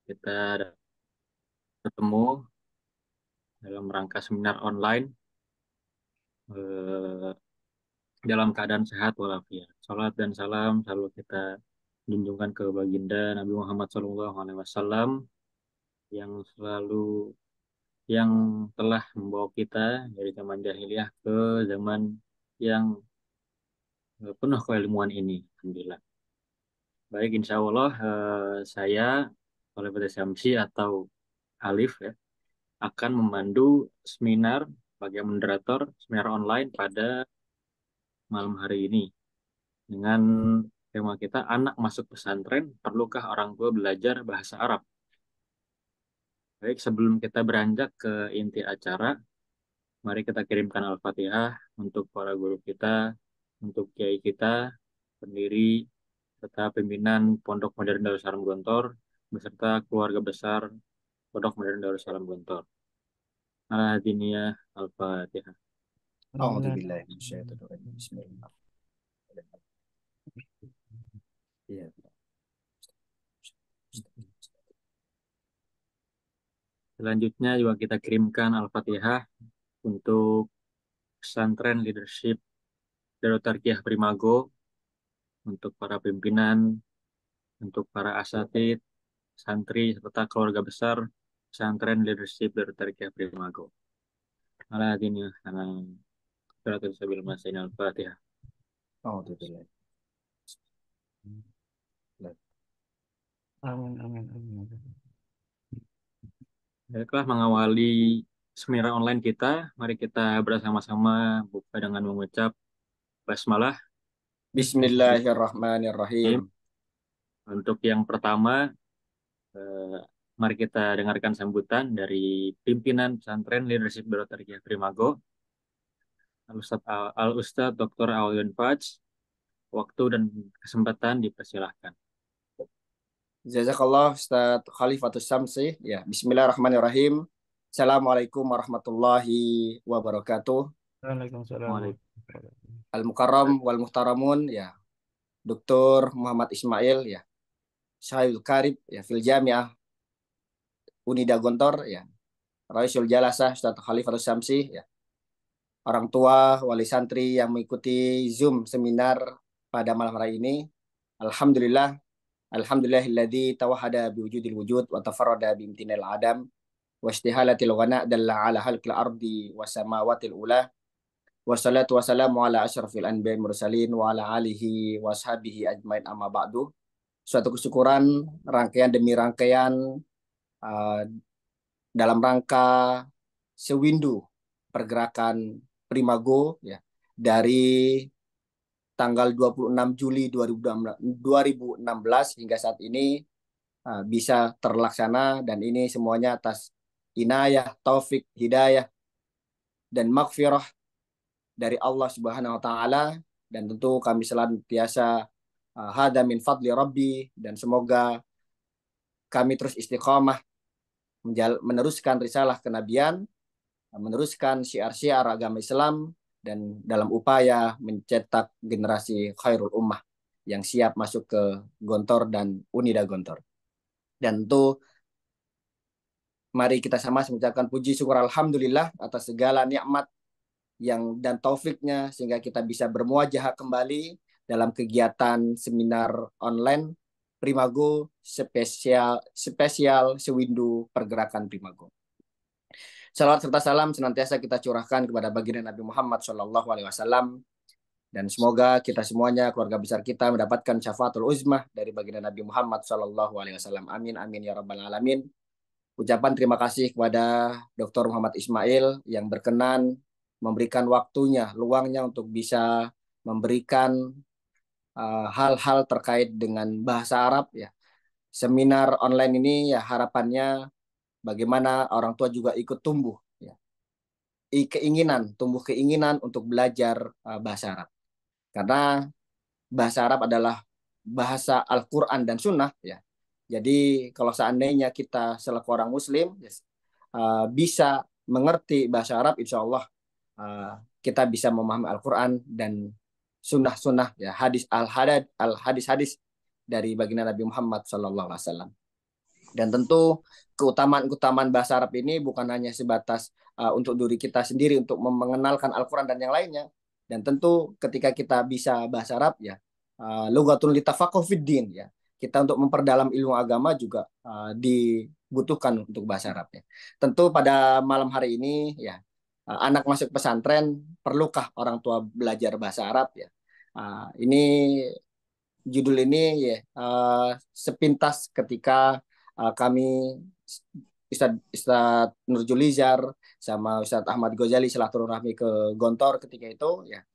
kita ketemu dalam rangka seminar online eh, dalam keadaan sehat walafiat. Salat dan salam selalu kita junjungkan ke baginda Nabi Muhammad SAW yang selalu yang telah membawa kita dari zaman jahiliyah ke zaman yang penuh keilmuan ini. Alhamdulillah. Baik, insya Allah saya oleh Pada Syamsi atau Alif ya, akan memandu seminar sebagai moderator seminar online pada malam hari ini dengan tema kita anak masuk pesantren, perlukah orang tua belajar bahasa Arab? Baik, sebelum kita beranjak ke inti acara, mari kita kirimkan Al-Fatihah untuk para guru kita, untuk kiai kita, pendiri, serta pimpinan Pondok Modern Darussalam Gontor, beserta keluarga besar Pondok Modern Darussalam Gontor. Al-Hadiniyah Al-Fatihah. A'udzubillahi minasyaitonir rajim. Bismillah. Iya. Selanjutnya juga kita kirimkan Al-Fatihah untuk pesantren leadership Darut Tarqiyah Primago, untuk para pimpinan, untuk para asatid, santri, serta keluarga besar pesantren leadership Darut Tarqiyah Primago. Al-Hadiniyah Al-Fatihah. A'udzubillahi. Amin, amin, amin. Baiklah, mengawali seminar online kita, mari kita bersama-sama buka dengan mengucap basmalah. Bismillahirrahmanirrahim. Untuk yang pertama, mari kita dengarkan sambutan dari pimpinan pesantren leadership Darut Tarqiyah Primago, Al-Ustadz Dr. Alyun Faj. Waktu dan kesempatan dipersilahkan. Jazakallah Ustaz Khalifatus Samsi. Ya, bismillahirrahmanirrahim. Assalamualaikum warahmatullahi wabarakatuh. Waalaikumsalam. Al-Mukarram wal Muhtaramun, ya. Dr. Muhammad Ismail, ya. Syahidul Karib, ya, fil Jamiah Unida Gontor, ya. Raisul Jalasah Ustaz Khalifatus Samsi, ya. Orang tua, wali santri yang mengikuti Zoom seminar pada malam hari ini. Alhamdulillah, alhamdulillahilladzi tawahhada biwujudil wujud wa tafarrada bimtinil adam wa istihalatil ghana dalla ala halqil ardi was samawatil ula. Wassalatu wassalamu ala asyrafil anbiya'i mursalin wa ala alihi wa ashabihi ajmain amma ba'du. Suatu kesyukuran rangkaian demi rangkaian dalam rangka sewindu pergerakan Primago, ya, dari tanggal 26 Juli 2016 hingga saat ini bisa terlaksana, dan ini semuanya atas inayah, taufik, hidayah, dan maghfirah dari Allah Subhanahu wa taala, dan tentu kami senantiasa hada min fadli rabbi, dan semoga kami terus istiqamah meneruskan risalah kenabian, meneruskan syiar-syiar agama Islam, dan dalam upaya mencetak generasi khairul ummah yang siap masuk ke Gontor dan Unida Gontor. Dan tentu mari kita sama mengucapkan puji syukur alhamdulillah atas segala nikmat yang dan taufiknya sehingga kita bisa bermuajahah kembali dalam kegiatan seminar online Primago spesial sewindu pergerakan Primago. Salawat serta salam senantiasa kita curahkan kepada baginda Nabi Muhammad SAW, dan semoga kita semuanya, keluarga besar kita, mendapatkan syafaatul uzmah dari baginda Nabi Muhammad SAW. Amin, amin ya rabbal alamin. Ucapan terima kasih kepada Dr. Muhammad Ismail yang berkenan memberikan waktunya, luangnya untuk bisa memberikan hal-hal terkait dengan bahasa Arab, ya. Seminar online ini, ya, harapannya bagaimana orang tua juga ikut tumbuh, ya, tumbuh keinginan untuk belajar bahasa Arab, karena bahasa Arab adalah bahasa Al-Quran dan Sunnah, ya. Jadi kalau seandainya kita selaku orang Muslim, ya, bisa mengerti bahasa Arab, insya Allah kita bisa memahami Al-Quran dan Sunnah-Sunnah, ya, hadis-hadis dari baginda Nabi Muhammad SAW. Dan tentu keutamaan-keutamaan bahasa Arab ini bukan hanya sebatas untuk diri kita sendiri untuk mengenalkan Al-Quran dan yang lainnya. Dan tentu ketika kita bisa bahasa Arab ya, lugatun litafaqquh fid din ya. Kita untuk memperdalam ilmu agama juga dibutuhkan untuk bahasa Arab ya. Tentu pada malam hari ini ya, anak masuk pesantren perlukah orang tua belajar bahasa Arab ya. Ini judul ini ya sepintas ketika kami Ustadz Nurjulizar sama Ustadz Ahmad Ghazali silaturahmi ke Gontor ketika itu ya.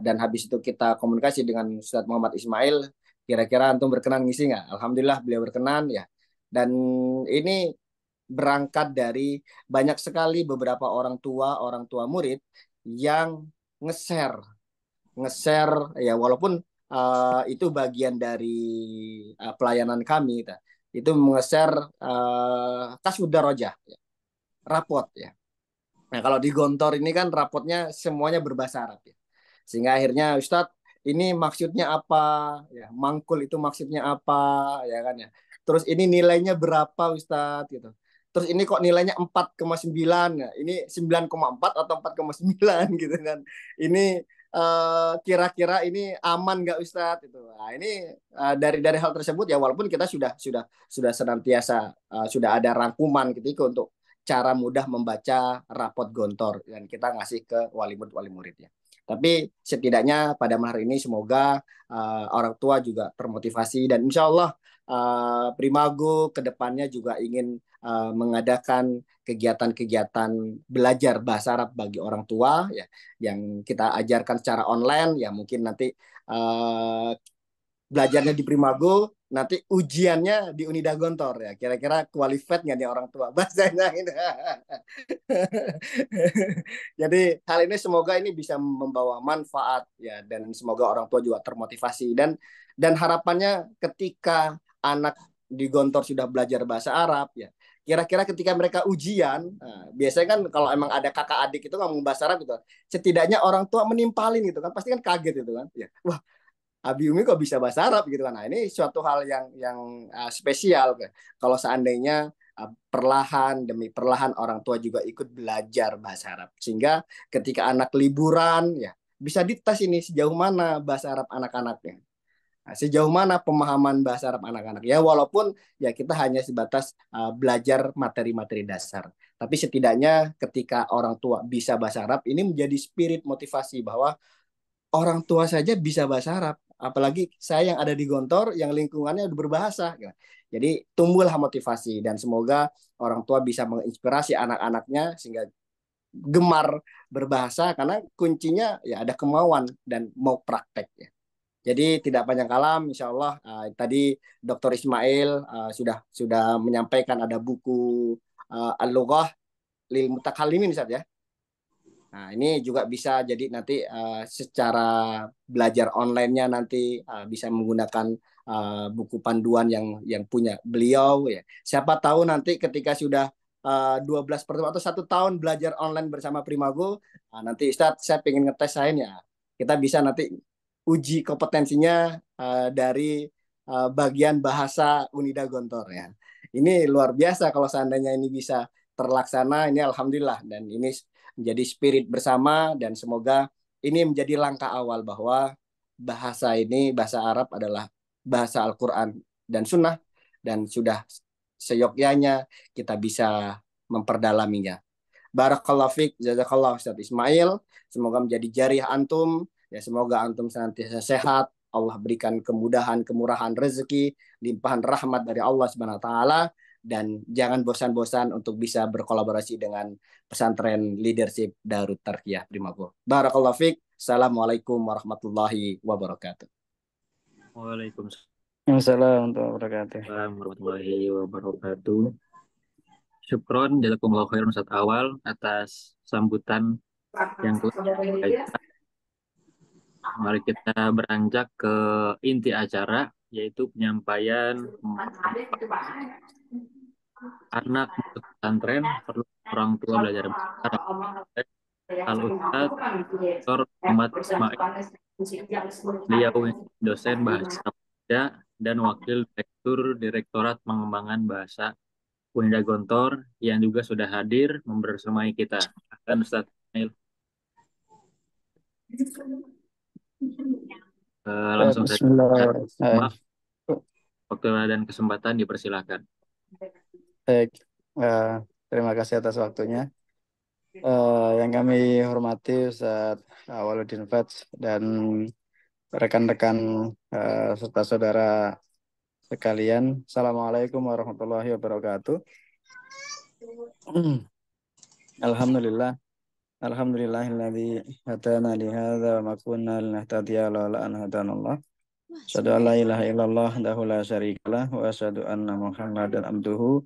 Dan habis itu kita komunikasi dengan Ustadz Muhammad Ismail, kira-kira antum berkenan ngisi nggak? Alhamdulillah beliau berkenan ya. Dan ini berangkat dari banyak sekali beberapa orang tua murid yang nge-share nge-share ya, walaupun itu bagian dari pelayanan kami itu nge-share kasud darajah ya, rapot ya. Nah, kalau di Gontor ini kan rapotnya semuanya berbahasa Arab ya. Sehingga akhirnya Ustadz ini maksudnya apa ya, mangkul itu maksudnya apa ya kan ya. Terus ini nilainya berapa Ustadz gitu. Terus ini kok nilainya 4,9 ya. Ini 9,4 atau 4,9 gitu kan. Ini kira-kira ini aman nggak Ustadz itu. Nah, ini dari hal tersebut ya, walaupun kita sudah senantiasa sudah ada rangkuman ketika untuk cara mudah membaca rapot Gontor dan kita ngasih ke wali murid ya. Tapi setidaknya pada malam hari ini semoga orang tua juga termotivasi dan insya Allah Primago kedepannya juga ingin mengadakan kegiatan-kegiatan belajar bahasa Arab bagi orang tua ya, yang kita ajarkan secara online ya, mungkin nanti belajarnya di Primago, nanti ujiannya di Unida Gontor ya. Kira-kira qualified nggak nih orang tua bahasanya ini. Jadi hal ini semoga ini bisa membawa manfaat ya, dan semoga orang tua juga termotivasi dan harapannya ketika anak di Gontor sudah belajar bahasa Arab ya. Kira-kira ketika mereka ujian, nah, biasanya kan kalau emang ada kakak adik itu ngomong bahasa Arab gitu, setidaknya orang tua menimpalin gitu kan, pasti kan kaget gitu kan. Ya, wah, Abi Umi kok bisa bahasa Arab gitu kan. Nah, ini suatu hal yang spesial. Kalau seandainya perlahan demi perlahan orang tua juga ikut belajar bahasa Arab. Sehingga ketika anak liburan ya bisa dites ini sejauh mana bahasa Arab anak-anaknya. Nah, sejauh mana pemahaman bahasa Arab anak-anak. Ya walaupun ya kita hanya sebatas belajar materi-materi dasar. Tapi setidaknya ketika orang tua bisa bahasa Arab, ini menjadi spirit motivasi bahwa orang tua saja bisa bahasa Arab, apalagi saya yang ada di Gontor yang lingkungannya udah berbahasa. Jadi tumbuhlah motivasi dan semoga orang tua bisa menginspirasi anak-anaknya sehingga gemar berbahasa, karena kuncinya ya ada kemauan dan mau praktek ya. Jadi tidak panjang kalam, insya Allah tadi Dr. Ismail sudah menyampaikan ada buku Al-Lughah lil Mutakallimin Ustaz ya. Nah, ini juga bisa jadi nanti secara belajar online-nya nanti bisa menggunakan buku panduan yang punya beliau ya. Siapa tahu nanti ketika sudah 12 pertemuan atau 1 tahun belajar online bersama Primago, nanti Ustadz saya pengen ngetes saya ya. Kita bisa nanti uji kompetensinya dari bagian bahasa Unida Gontor ya. Ini luar biasa kalau seandainya ini bisa terlaksana, ini alhamdulillah, dan ini menjadi spirit bersama dan semoga ini menjadi langkah awal bahwa bahasa Arab adalah bahasa Al-Quran dan Sunnah dan sudah seyogyanya kita bisa memperdalaminya. Barakallahu fiik, jazakallah Ustaz Ismail. Semoga menjadi jariah antum. Ya, semoga antum senantiasa sehat. Allah berikan kemudahan, kemurahan rezeki, limpahan rahmat dari Allah Subhanahu wa taala, dan jangan bosan-bosan untuk bisa berkolaborasi dengan pesantren leadership Darut Tarqiyah Primago. Barakallahu fiik. Assalamualaikum warahmatullahi wabarakatuh. Waalaikumsalam Assalamualaikum warahmatullahi wabarakatuh. warahmatullahi wabarakatuh. Syukron, jazakumullah khairan Ustaz Awal atas sambutan yang telah. Mari kita beranjak ke inti acara, yaitu penyampaian anak masuk pesantren perlu orang tua belajar bahasa Arab. Al-Ustaz Dr. Muhammad Ismail, beliau dosen bahasa Arab dan wakil Direktur Direktorat Pengembangan Bahasa Unida Gontor yang juga sudah hadir membersamai kita. Akan Ustaz Ismail. Baik, Langsung saja. Bismillahirrahmanirrahim. Maaf, waktu dan kesempatan dipersilakan. Baik, eh, terima kasih atas waktunya. Yang kami hormati Ustaz Waluddin Fats dan rekan-rekan serta saudara sekalian. Assalamualaikum warahmatullahi wabarakatuh. Alhamdulillah. Alhamdulillahilladzi hadana li hadza wa ma kunna linahtadiya laula an hadanallah. Asyhadu an la ilaha illallah wahdahu la syarikalah wa asyhadu anna Muhammadan abduhu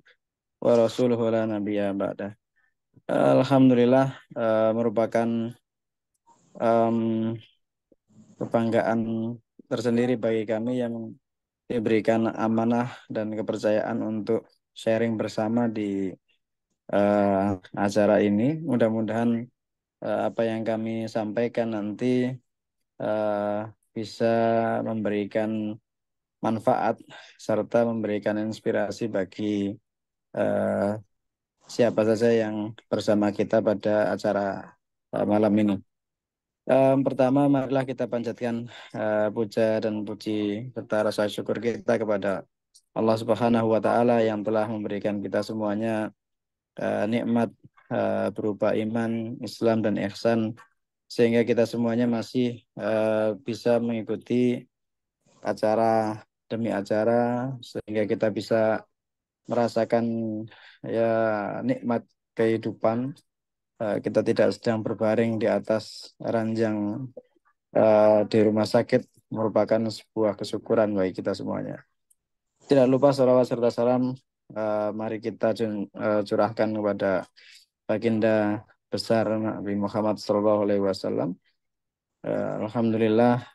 wa rasuluhu la nabiyya ba'dah. Alhamdulillah, merupakan em, kebanggaan tersendiri bagi kami yang diberikan amanah dan kepercayaan untuk sharing bersama di acara ini. Mudah-mudahan apa yang kami sampaikan nanti eh, bisa memberikan manfaat serta memberikan inspirasi bagi eh, siapa saja yang bersama kita pada acara malam ini. Pertama, marilah kita panjatkan puja dan puji serta rasa syukur kita kepada Allah Subhanahu wa Ta'ala yang telah memberikan kita semuanya nikmat berupa iman, Islam, dan ihsan, sehingga kita semuanya masih bisa mengikuti acara demi acara, sehingga kita bisa merasakan ya nikmat kehidupan. Kita tidak sedang berbaring di atas ranjang di rumah sakit, merupakan sebuah kesyukuran bagi kita semuanya. Tidak lupa salawat serta salam mari kita curahkan kepada baginda besar Nabi Muhammad SAW. Alhamdulillah,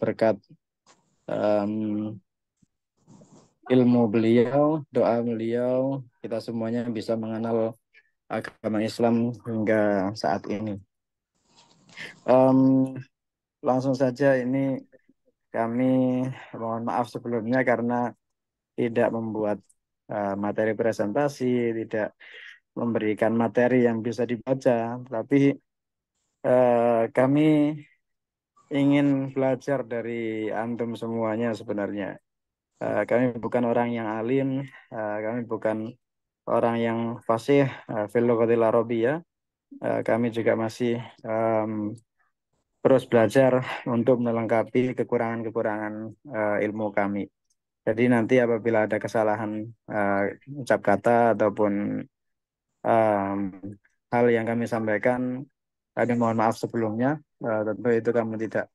berkat ilmu beliau, doa beliau, kita semuanya bisa mengenal agama Islam hingga saat ini. Langsung saja, ini kami mohon maaf sebelumnya karena tidak membuat materi presentasi, tidak memberikan materi yang bisa dibaca, tapi kami ingin belajar dari antum semuanya sebenarnya. Kami bukan orang yang alim, kami bukan orang yang fasih fil lughatil arabiyyah. Kami juga masih terus belajar untuk melengkapi kekurangan-kekurangan ilmu kami. Jadi nanti apabila ada kesalahan ucap kata ataupun um, hal yang kami sampaikan, kami mohon maaf sebelumnya. Tentu itu kami tidak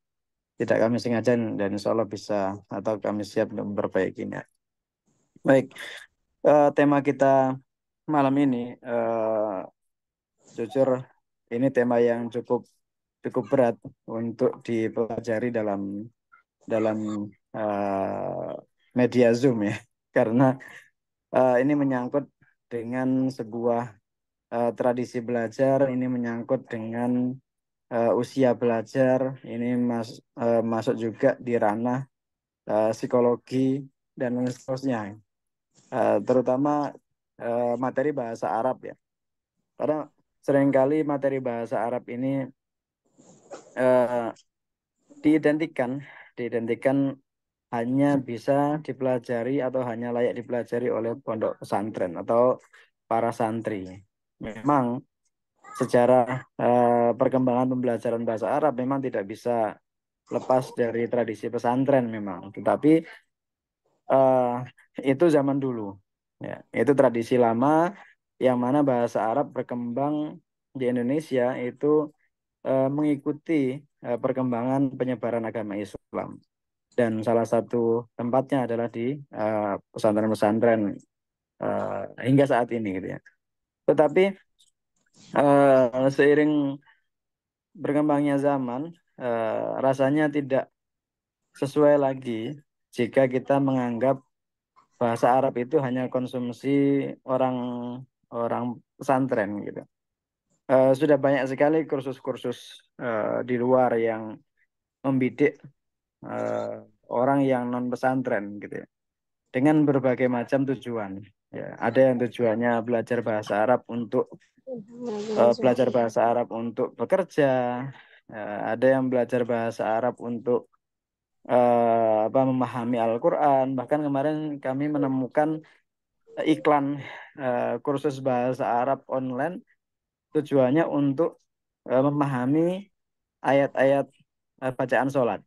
kami sengaja dan insya Allah bisa atau kami siap untuk memperbaikinya. Baik, tema kita malam ini jujur ini tema yang cukup cukup berat untuk dipelajari dalam uh, media Zoom ya, karena ini menyangkut dengan sebuah tradisi belajar, ini menyangkut dengan usia belajar, ini masuk juga di ranah psikologi dan seterusnya, terutama materi bahasa Arab ya, karena seringkali materi bahasa Arab ini diidentikan hanya bisa dipelajari atau hanya layak dipelajari oleh pondok pesantren atau para santri. Memang sejarah perkembangan pembelajaran bahasa Arab memang tidak bisa lepas dari tradisi pesantren memang, tetapi eh, itu zaman dulu, ya, itu tradisi lama yang mana bahasa Arab berkembang di Indonesia itu mengikuti perkembangan penyebaran agama Islam. Dan salah satu tempatnya adalah di pesantren-pesantren hingga saat ini gitu ya. Tetapi seiring berkembangnya zaman, rasanya tidak sesuai lagi jika kita menganggap bahasa Arab itu hanya konsumsi orang orang pesantren gitu. Sudah banyak sekali kursus-kursus di luar yang membidik orang yang non pesantren gitu ya. dengan berbagai macam tujuan. Ya, ada yang tujuannya belajar bahasa Arab untuk belajar bahasa Arab untuk bekerja, ada yang belajar bahasa Arab untuk memahami Al-Quran. Bahkan kemarin kami menemukan iklan kursus bahasa Arab online tujuannya untuk memahami ayat-ayat bacaan sholat.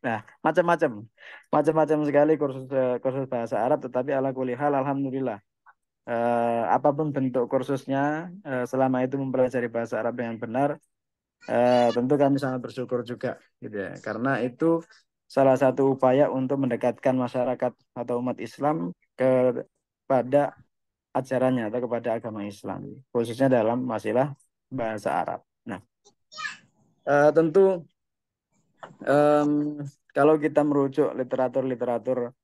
Nah, macam-macam, macam-macam sekali kursus kursus bahasa Arab. Tetapi ala kulli hal, alhamdulillah, apapun bentuk kursusnya, selama itu mempelajari bahasa Arab dengan benar, tentu kami sangat bersyukur juga, gitu ya. Karena itu salah satu upaya untuk mendekatkan masyarakat atau umat Islam kepada ajarannya atau kepada agama Islam, khususnya dalam masalah bahasa Arab. Nah, tentu em, kalau kita merujuk literatur-literatur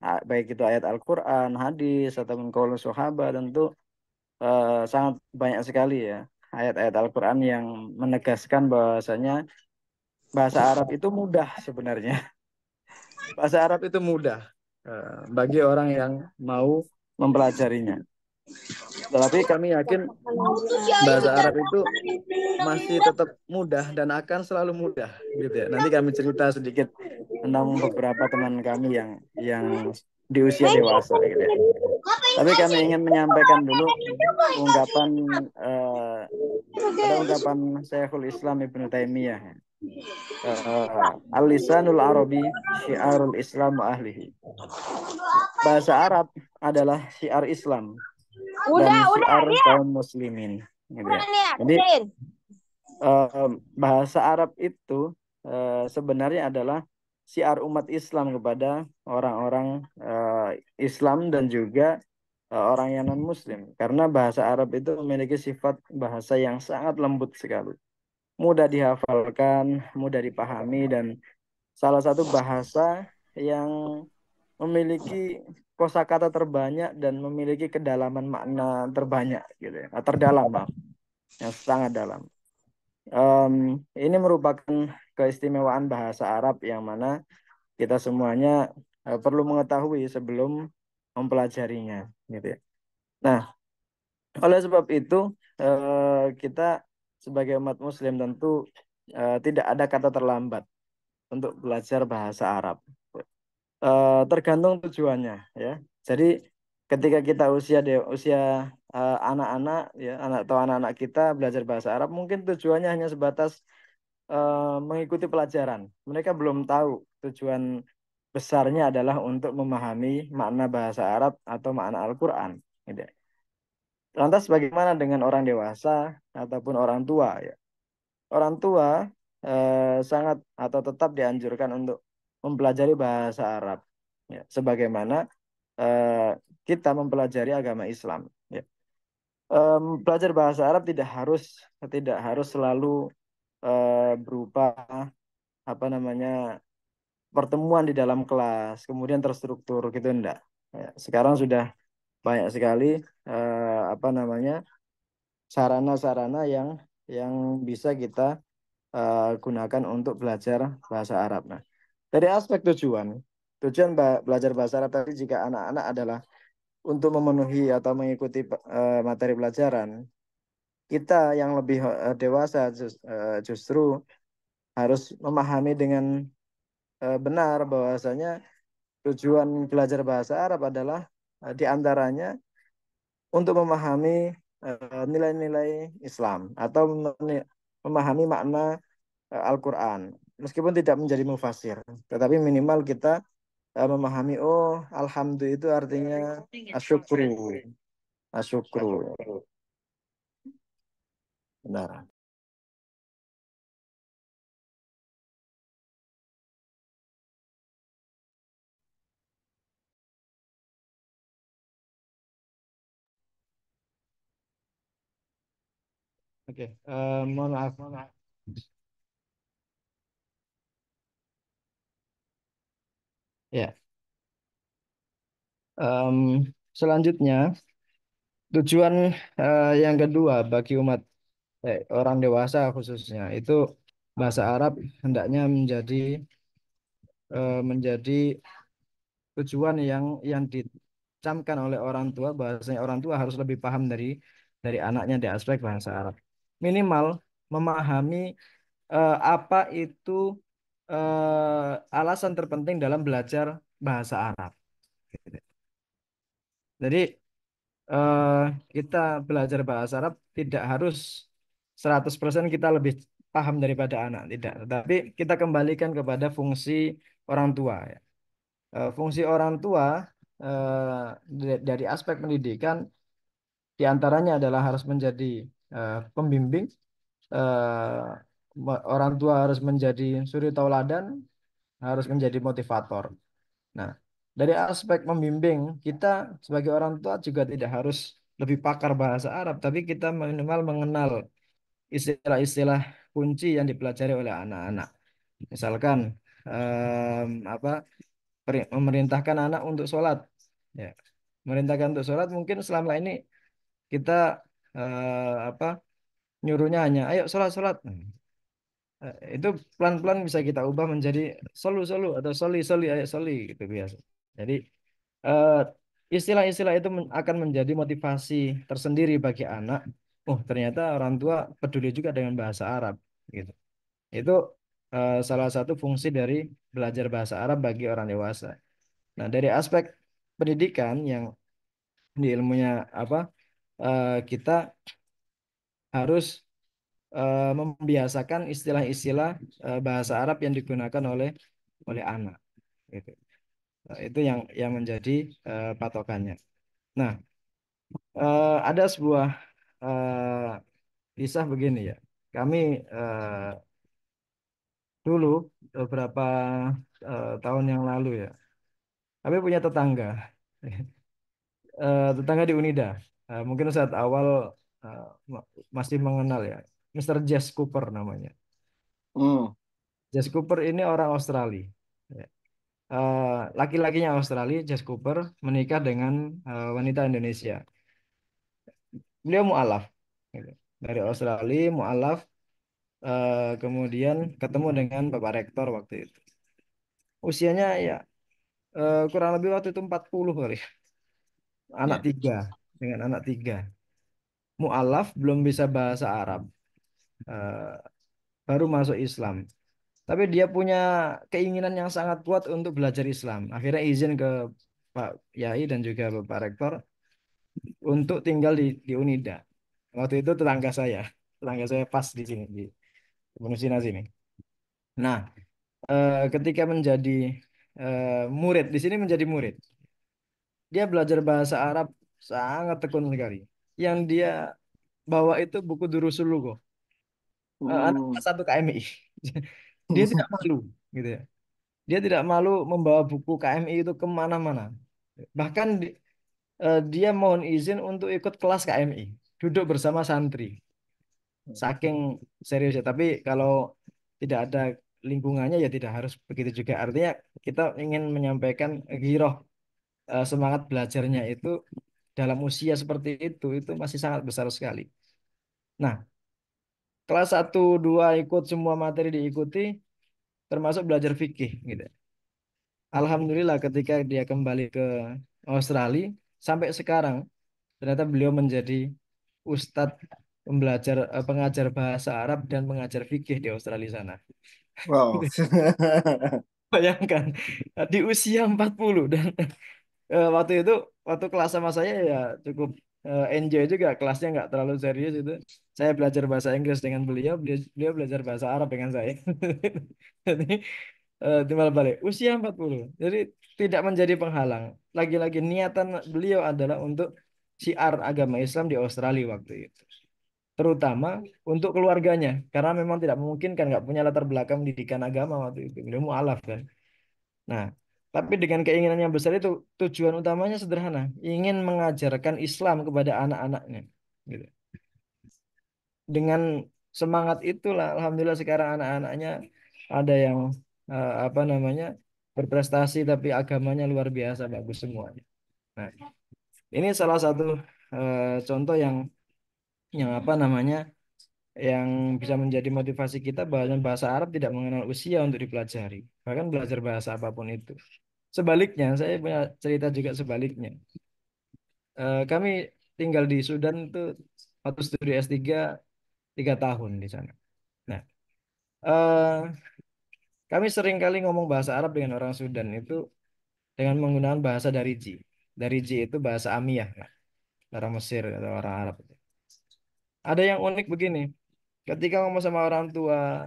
baik itu ayat Al-Quran, hadis, ataupun qaulus sahabat, tentu sangat banyak sekali ya ayat-ayat Al-Quran yang menegaskan bahwasanya bahasa Arab itu mudah sebenarnya. Bahasa Arab itu mudah bagi orang yang mau mempelajarinya. Tetapi kami yakin bahasa Arab itu masih tetap mudah dan akan selalu mudah, gitu ya. Nanti kami cerita sedikit tentang beberapa teman kami yang di usia dewasa, gitu ya. Tapi kami ingin menyampaikan dulu ungkapan eh, ada ungkapan Syekhul Islam Ibnu Taimiyah. Al-lisanul Arabi syiarul Islam wa ahlihi. Bahasa Arab adalah syiar Islam dan syiar kaum muslimin, gitu ya. Jadi bahasa Arab itu sebenarnya adalah syiar umat Islam kepada orang-orang Islam dan juga orang yang non-Muslim. Karena bahasa Arab itu memiliki sifat bahasa yang sangat lembut sekali, mudah dihafalkan, mudah dipahami, dan salah satu bahasa yang memiliki kosakata terbanyak dan memiliki kedalaman makna terbanyak, gitu ya. Terdalam, maaf, yang sangat dalam. Ini merupakan keistimewaan bahasa Arab yang mana kita semuanya perlu mengetahui sebelum mempelajarinya, gitu ya. Nah, oleh sebab itu kita sebagai umat Muslim tentu tidak ada kata terlambat untuk belajar bahasa Arab. Tergantung tujuannya, ya. Jadi ketika kita usia anak-anak, ya, anak atau anak-anak kita belajar bahasa Arab, mungkin tujuannya hanya sebatas mengikuti pelajaran. Mereka belum tahu tujuan besarnya adalah untuk memahami makna bahasa Arab atau makna Al-Quran, gitu ya. Lantas bagaimana dengan orang dewasa ataupun orang tua, ya? Orang tua sangat atau tetap dianjurkan untuk mempelajari bahasa Arab, ya, sebagaimana eh, kita mempelajari agama Islam, ya. Belajar bahasa Arab tidak harus selalu berupa apa namanya pertemuan di dalam kelas kemudian terstruktur, gitu, enggak. Ya, sekarang sudah banyak sekali apa namanya sarana-sarana yang bisa kita gunakan untuk belajar bahasa Arab. Nah, dari aspek tujuan belajar bahasa Arab tadi, jika anak-anak adalah untuk memenuhi atau mengikuti materi pelajaran, kita yang lebih dewasa justru harus memahami dengan benar bahwasanya tujuan belajar bahasa Arab adalah di antaranya untuk memahami nilai-nilai Islam atau memahami makna Al-Quran. Meskipun tidak menjadi mufasir, tetapi minimal kita memahami, oh, alhamdulillah itu artinya asyukru. Asyukru. Benar. Oke, mohon maaf, mohon maaf. Ya, selanjutnya tujuan yang kedua bagi umat orang dewasa khususnya itu bahasa Arab hendaknya menjadi tujuan yang dicamkan oleh orang tua, bahwasanya orang tua harus lebih paham dari anaknya di aspek bahasa Arab. Minimal memahami apa itu alasan terpenting dalam belajar bahasa Arab. Jadi eh, kita belajar bahasa Arab tidak harus 100% kita lebih paham daripada anak, tidak. Tetapi kita kembalikan kepada fungsi orang tua, ya. Fungsi orang tua dari aspek pendidikan diantaranya adalah harus menjadi pembimbing, orang tua harus menjadi suri tauladan, harus menjadi motivator. Nah, dari aspek membimbing, kita sebagai orang tua juga tidak harus lebih pakar bahasa Arab, tapi kita minimal mengenal istilah-istilah kunci yang dipelajari oleh anak-anak. Misalkan apa memerintahkan anak untuk sholat, ya. Memerintahkan untuk sholat mungkin selama ini kita apa nyuruhnya hanya ayo sholat sholat. Itu pelan-pelan bisa kita ubah menjadi solu solu atau soli soli ayo soli gitu biasa. Jadi eh, istilah-istilah itu akan menjadi motivasi tersendiri bagi anak. Oh, ternyata orang tua peduli juga dengan bahasa Arab gitu. Itu salah satu fungsi dari belajar bahasa Arab bagi orang dewasa. Nah, dari aspek pendidikan yang di ilmunya apa kita harus membiasakan istilah-istilah bahasa Arab yang digunakan oleh anak gitu. Nah, itu yang menjadi patokannya. Nah, ada sebuah kisah begini ya. Kami dulu beberapa tahun yang lalu ya, kami punya tetangga, tetangga di Unida. Mungkin saat awal eh, masih mengenal ya, Mr. Jess Cooper namanya. Hmm. Jess Cooper ini orang Australia. Ya. Laki-lakinya Australia, Jess Cooper, menikah dengan wanita Indonesia. Beliau mualaf, gitu. Dari Australia mualaf, kemudian ketemu dengan Bapak Rektor waktu itu. Usianya ya kurang lebih waktu itu 40 kali. Anak Ya. tiga, dengan anak tiga. Mualaf belum bisa bahasa Arab, eh, baru masuk Islam. Tapi dia punya keinginan yang sangat kuat untuk belajar Islam. Akhirnya izin ke Pak Yai dan juga Bapak Rektor untuk tinggal di Unida. Waktu itu tetangga saya pas di sini di Gunung Sina sini. Nah, ketika menjadi murid di sini menjadi murid, dia belajar bahasa Arab sangat tekun sekali. Yang dia bawa itu buku Durusul Lugho, anak Hmm. kelas 1 KMI. Dia tidak malu, gitu ya. Dia tidak malu membawa buku KMI itu kemana-mana. Bahkan dia mohon izin untuk ikut kelas KMI, duduk bersama santri. Saking seriusnya. Tapi kalau tidak ada lingkungannya ya tidak harus begitu juga. Artinya kita ingin menyampaikan giroh semangat belajarnya itu dalam usia seperti itu masih sangat besar sekali. Nah, kelas satu 2 ikut semua materi diikuti, termasuk belajar fikih gitu. Alhamdulillah ketika dia kembali ke Australia sampai sekarang ternyata beliau menjadi ustadz pengajar bahasa Arab dan pengajar fikih di Australia sana. Wow. Bayangkan di usia 40 dan waktu itu waktu kelas sama saya ya cukup enjoy juga, kelasnya nggak terlalu serius itu. Saya belajar bahasa Inggris dengan beliau belajar bahasa Arab dengan saya. Jadi timbal balik usia 40. Jadi tidak menjadi penghalang. Lagi-lagi niatan beliau adalah untuk syiar agama Islam di Australia waktu itu. Terutama untuk keluarganya karena memang tidak memungkinkan, nggak punya latar belakang pendidikan agama waktu itu. Beliau mualaf kan. Nah, tapi dengan keinginan yang besar itu tujuan utamanya sederhana, ingin mengajarkan Islam kepada anak-anaknya. Gitu. Dengan semangat itulah, alhamdulillah sekarang anak-anaknya ada yang apa namanya berprestasi, tapi agamanya luar biasa bagus semuanya. Nah, ini salah satu contoh yang apa namanya yang bisa menjadi motivasi kita bahwa bahasa Arab tidak mengenal usia untuk dipelajari, bahkan belajar bahasa apapun itu. sebaliknya, saya punya cerita juga sebaliknya. Kami tinggal di Sudan itu waktu studi S3 3 tahun di sana. Nah, eh, kami sering kali ngomong bahasa Arab dengan orang Sudan itu dengan menggunakan bahasa Dariji. Dariji itu bahasa Amiyah, nah, orang Mesir atau orang Arab. Ada yang unik begini, ketika ngomong sama orang tua,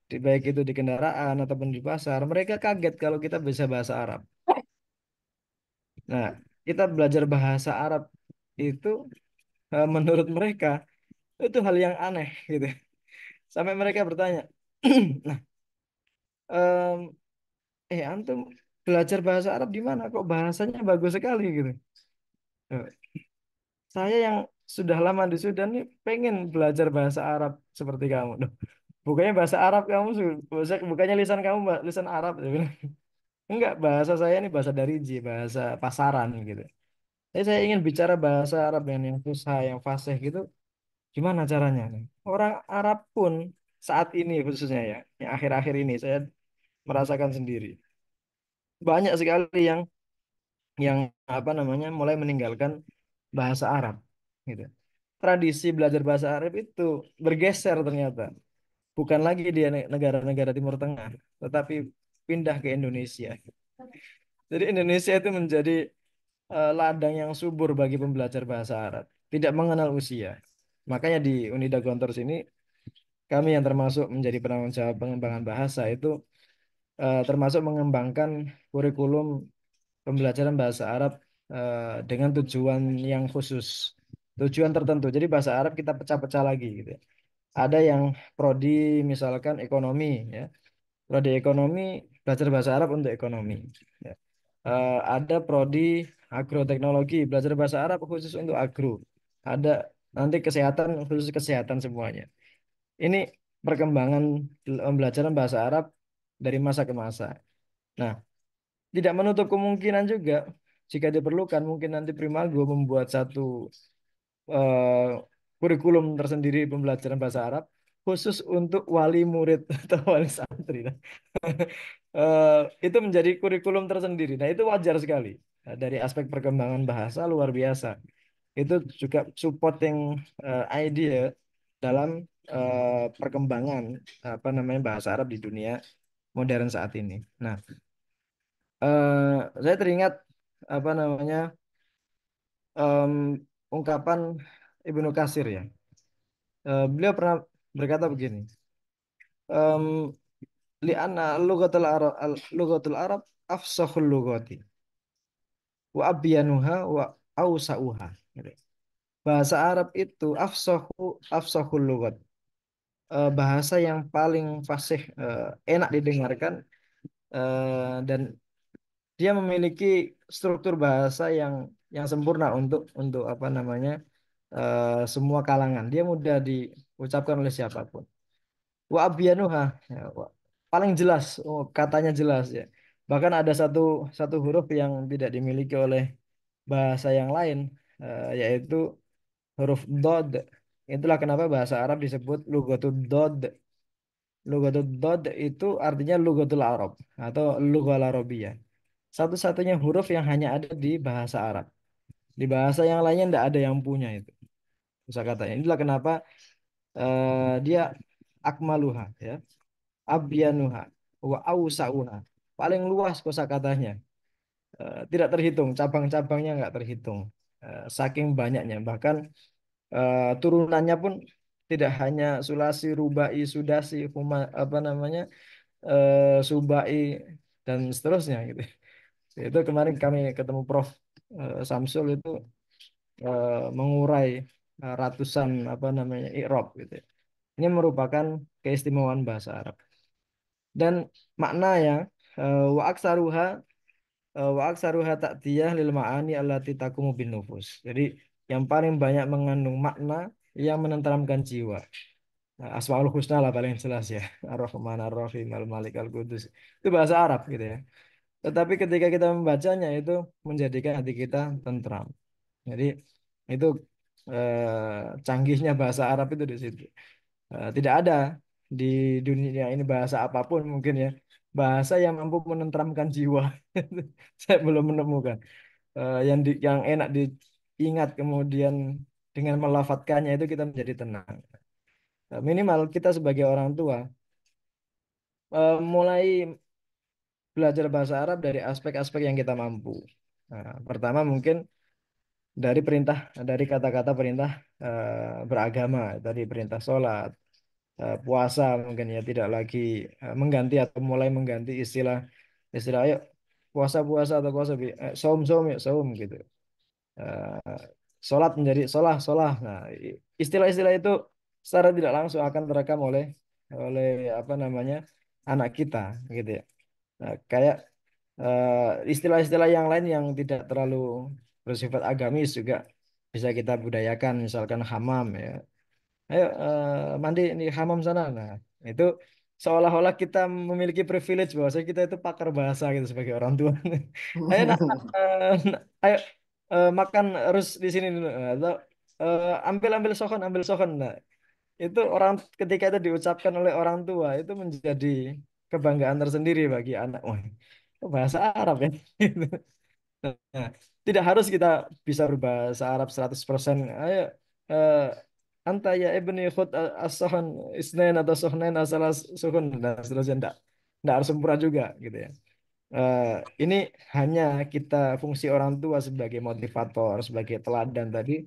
baik itu di kendaraan ataupun di pasar, mereka kaget kalau kita bisa bahasa Arab. Nah, kita belajar bahasa Arab itu menurut mereka itu hal yang aneh gitu. Sampai mereka bertanya, nah, em, antum belajar bahasa Arab di mana? Kok bahasanya bagus sekali gitu. Eh, Saya yang sudah lama di Sudan nih pengen belajar bahasa Arab seperti kamu. Duh, bukannya bahasa Arab kamu, bukannya lisan kamu lisan Arab. Saya bilang. Enggak, bahasa saya ini bahasa Dariji, bahasa pasaran gitu. Jadi saya ingin bicara bahasa Arab yang fusha, yang fasih gitu. Gimana caranya nih? Orang Arab pun saat ini khususnya ya, yang akhir-akhir ini saya merasakan sendiri. Banyak sekali yang apa namanya mulai meninggalkan bahasa Arab gitu. Tradisi belajar bahasa Arab itu bergeser ternyata. Bukan lagi di negara-negara Timur Tengah, tetapi pindah ke Indonesia. Jadi Indonesia itu menjadi ladang yang subur bagi pembelajar bahasa Arab. Tidak mengenal usia. Makanya di Unida Gontor sini kami yang termasuk menjadi penanggung jawab pengembangan bahasa itu termasuk mengembangkan kurikulum pembelajaran bahasa Arab dengan tujuan yang khusus, tujuan tertentu. Jadi bahasa Arab kita pecah-pecah lagi gitu. Ada yang prodi misalkan ekonomi ya. Prodi ekonomi belajar bahasa Arab untuk ekonomi. Ya. Ada prodi agroteknologi belajar bahasa Arab khusus untuk agro. Ada nanti kesehatan khusus kesehatan semuanya. Ini perkembangan pembelajaran bahasa Arab dari masa ke masa. Nah, tidak menutup kemungkinan juga jika diperlukan mungkin nanti Primago membuat satu eh, kurikulum tersendiri pembelajaran bahasa Arab khusus untuk wali murid atau wali santri. Nah, eh, itu menjadi kurikulum tersendiri. Nah, itu wajar sekali. Nah, dari aspek perkembangan bahasa luar biasa. Itu juga supporting idea dalam perkembangan apa namanya bahasa Arab di dunia modern saat ini. Nah, saya teringat apa namanya em, ungkapan Ibnu Katsir ya. Beliau pernah berkata begini, em, li'anna lughatul Arab afsahul lughati wa abyanuha wa awsa'uha. Gitu. Bahasa Arab itu afsahul lughat. Bahasa yang paling fasih, enak didengarkan dan dia memiliki struktur bahasa yang sempurna untuk apa namanya semua kalangan. Dia mudah diucapkan oleh siapapun. Wa abyanuha, ya, paling jelas, oh, katanya jelas ya. Bahkan ada satu satu huruf yang tidak dimiliki oleh bahasa yang lain, yaitu huruf dod. Itulah kenapa bahasa Arab disebut lughatud dod. Lughatud dod itu artinya lughatul Arab atau lughal Arabiyah. Satu-satunya huruf yang hanya ada di bahasa Arab. Di bahasa yang lainnya tidak ada yang punya itu. Kosakatanya. Inilah kenapa dia akmaluha ya, abyanuha wa ausauha. Paling luas kosakatanya. Tidak terhitung, cabang-cabangnya nggak terhitung. Saking banyaknya, bahkan turunannya pun tidak hanya sulasi, rubai, sudasi, apa namanya, subai dan seterusnya gitu. Itu kemarin kami ketemu Prof. Samsul itu mengurai ratusan apa namanya i'rab gitu. Ini merupakan keistimewaan bahasa Arab. Dan maknanya wa aksaruha wa aksaruha ta'diyah lil ma'ani allati taqumu bin nufus. Jadi yang paling banyak mengandung makna yang menenteramkan jiwa. Nah, Asmaul Husna lah paling jelas ya. Ar-Rahman, Ar-Rahim, Al-Malik, Al-Qudus. Itu bahasa Arab gitu ya. Tetapi ketika kita membacanya itu menjadikan hati kita tentram. Jadi itu canggihnya bahasa Arab itu di situ. Tidak ada di dunia ini bahasa apapun mungkin ya. bahasa yang mampu menenteramkan jiwa. Saya belum menemukan. Yang enak diingat kemudian dengan melafadzkannya itu kita menjadi tenang. Minimal kita sebagai orang tua mulai belajar bahasa Arab dari aspek-aspek yang kita mampu. Pertama mungkin dari kata-kata perintah beragama, tadi perintah sholat, puasa mungkin ya tidak lagi mengganti atau mulai mengganti istilah istilah ayo puasa puasa atau puasa saum saum ya saum gitu. Eh, Sholat menjadi sholah sholah. Nah, istilah-istilah itu secara tidak langsung akan terekam oleh oleh apa namanya anak kita gitu ya. Nah, kayak istilah-istilah yang lain yang tidak terlalu bersifat agamis juga bisa kita budayakan, misalkan hamam ya. Ayo mandi di hamam sana. Nah, itu seolah-olah kita memiliki privilege bahwa kita itu pakar bahasa gitu sebagai orang tua. Ayo ayo makan harus di sini dulu. Atau ambil ambil sokon ambil sokon. Nah, itu orang ketika itu diucapkan oleh orang tua itu menjadi kebanggaan tersendiri bagi anak. Wah, itu bahasa Arab ya. Nah, tidak harus kita bisa berbahasa Arab 100%. Ayo, eh, anta ya ibni khud as-sohon isnain atau sohnain asalah suhun dan seterusnya. Tidak harus sempurna juga gitu ya. Eh, ini hanya kita fungsi orang tua sebagai motivator, sebagai teladan tadi,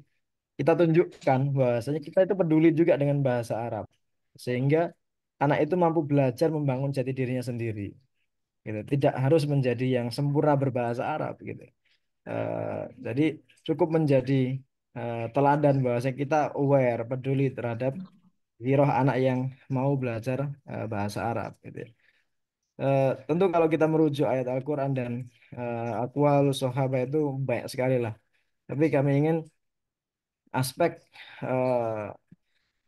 kita tunjukkan bahwasanya kita itu peduli juga dengan bahasa Arab. Sehingga anak itu mampu belajar membangun jati dirinya sendiri. Gitu. Tidak harus menjadi yang sempurna berbahasa Arab gitu. Jadi cukup menjadi teladan bahwa kita aware, peduli terhadap giroh anak yang mau belajar bahasa Arab gitu ya. Tentu kalau kita merujuk ayat Al-Quran dan aqwal sahabat itu banyak sekali lah. Tapi kami ingin aspek eh,